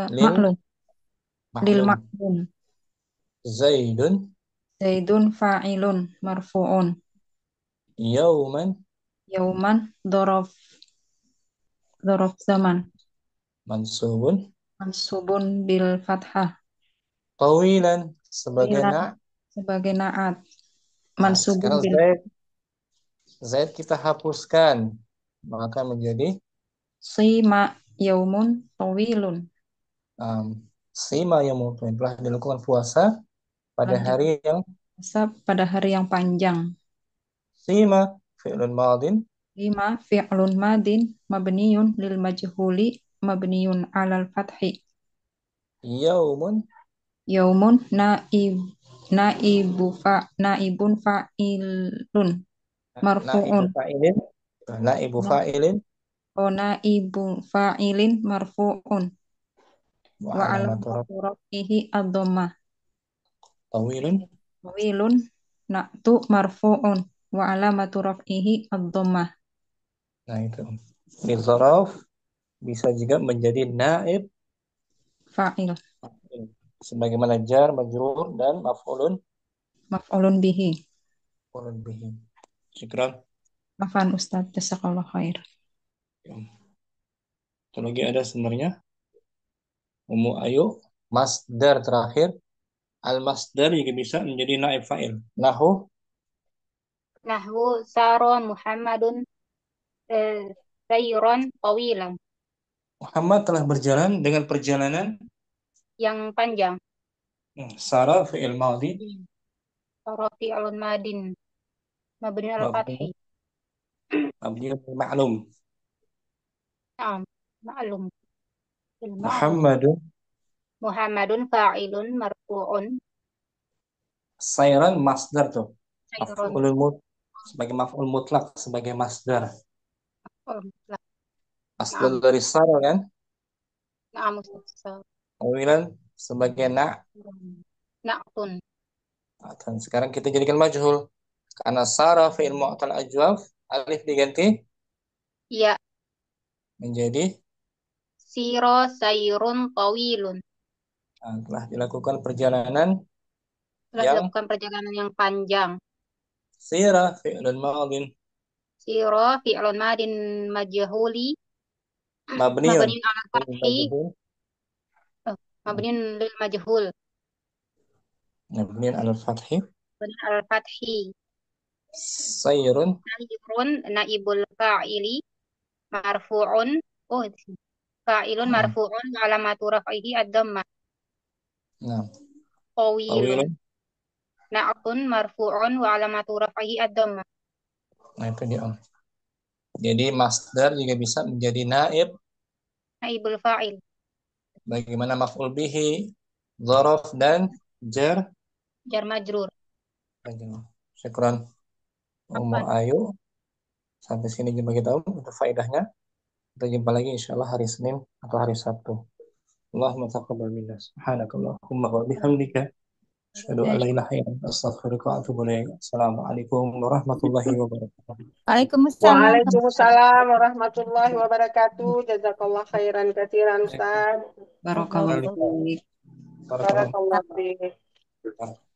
lil maklum lil maklum. maklum. Zaidun Zaidun fa'ilun marfu'un. yauman Yauman dorof zaman. mansubun Mansubun bil fathah. tawilan sebagai Tawilan na'. sebagai naat. Nah, Mansubun sekarang bil Zaid kita hapuskan maka menjadi sima yaumun tawilun. sima yang mungkin telah dilakukan puasa pada Telah hari yang puasa pada hari yang panjang. sima fi'lun madin Lima fi'lun madin mabniyun lil majhuli mabniyun alal fathi. yaumun Yaumun naibun fa'ilun marfu'un. naibu fa'ilin Naibu fa'ilin marfu'un. wa Wa alamatu alamatu rafihi ad-dhammah. tawilun. Tawilun na'tu marfu'un. Wa alamatu rafihi ad-dhammah. Nah itu di zaraf bisa juga menjadi naib Fa'il. sebagaimana jar majrur dan maf'ulun Maf'ulun bihi. bihi. Syukran. Afan Ustaz, jazakallah khair. Satu lagi ada sebenarnya Ummu Ayu masdar terakhir. Al-masdar juga bisa menjadi naib fa'il. Nahwu saro Muhammadun sayron tawilan. Muhammad telah berjalan dengan perjalanan Yang panjang. Sara fi'il madhi Saro fi'lun madin. Mabni al-fathi. mabni ma'lum. Naam. Ma'lum. Muhammadun fa'ilun marfu'un. sayran masdar tuh. Sayron. Sebagai maf'ul mutlak sebagai masdar. mutlak. Asal dari sara kan? Naam Ustaz. Tawilan sebagai Na'tun. Dan sekarang kita jadikan majhul. Karena sara fi'il mu'tal ajwaf alif diganti Ya. menjadi Siro sayrun tawilun. telah dilakukan perjalanan Dilakukan perjalanan yang panjang. Sira fi'lun madin Siro fi'lun madin majhuli. mabniun Mabniun ala fathi. Mabniun lil majhul. mabniun ala fathi. Mabniun ala fathi. Sayrun naibul fa'ili marfu'un. Fa'ilun marfu'un wa alamatu raf'ihi ad-dhammah. Tawilun. Na'tun marfu'un wa alamatu raf'ihi ad-dhammah. Nah itu dia. Jadi masdar juga bisa menjadi naibul fa'il. Bagaimana maf'ul bihi, dzaraf dan jar majrur. Syukran. Ummu Ayu. Sampai sini jumpa kita untuk faedahnya. Kita jumpa lagi insyaallah hari Senin atau hari Sabtu. Allahumma taqabbal minna. Subhanakallahumma wa bihamdika. Asyhadu an la ilaha illa anta astaghfiruka wa atubu ilaik. Assalamualaikum warahmatullahi wabarakatuh. Waalaikumsalam. Waalaikumsalam warahmatullahi wabarakatuh. Jazakallah khairan katsiran Ustaz. Barakallahu Waalaikumsalam. fiik. Barakallahu Barakallahu fiik. fiik.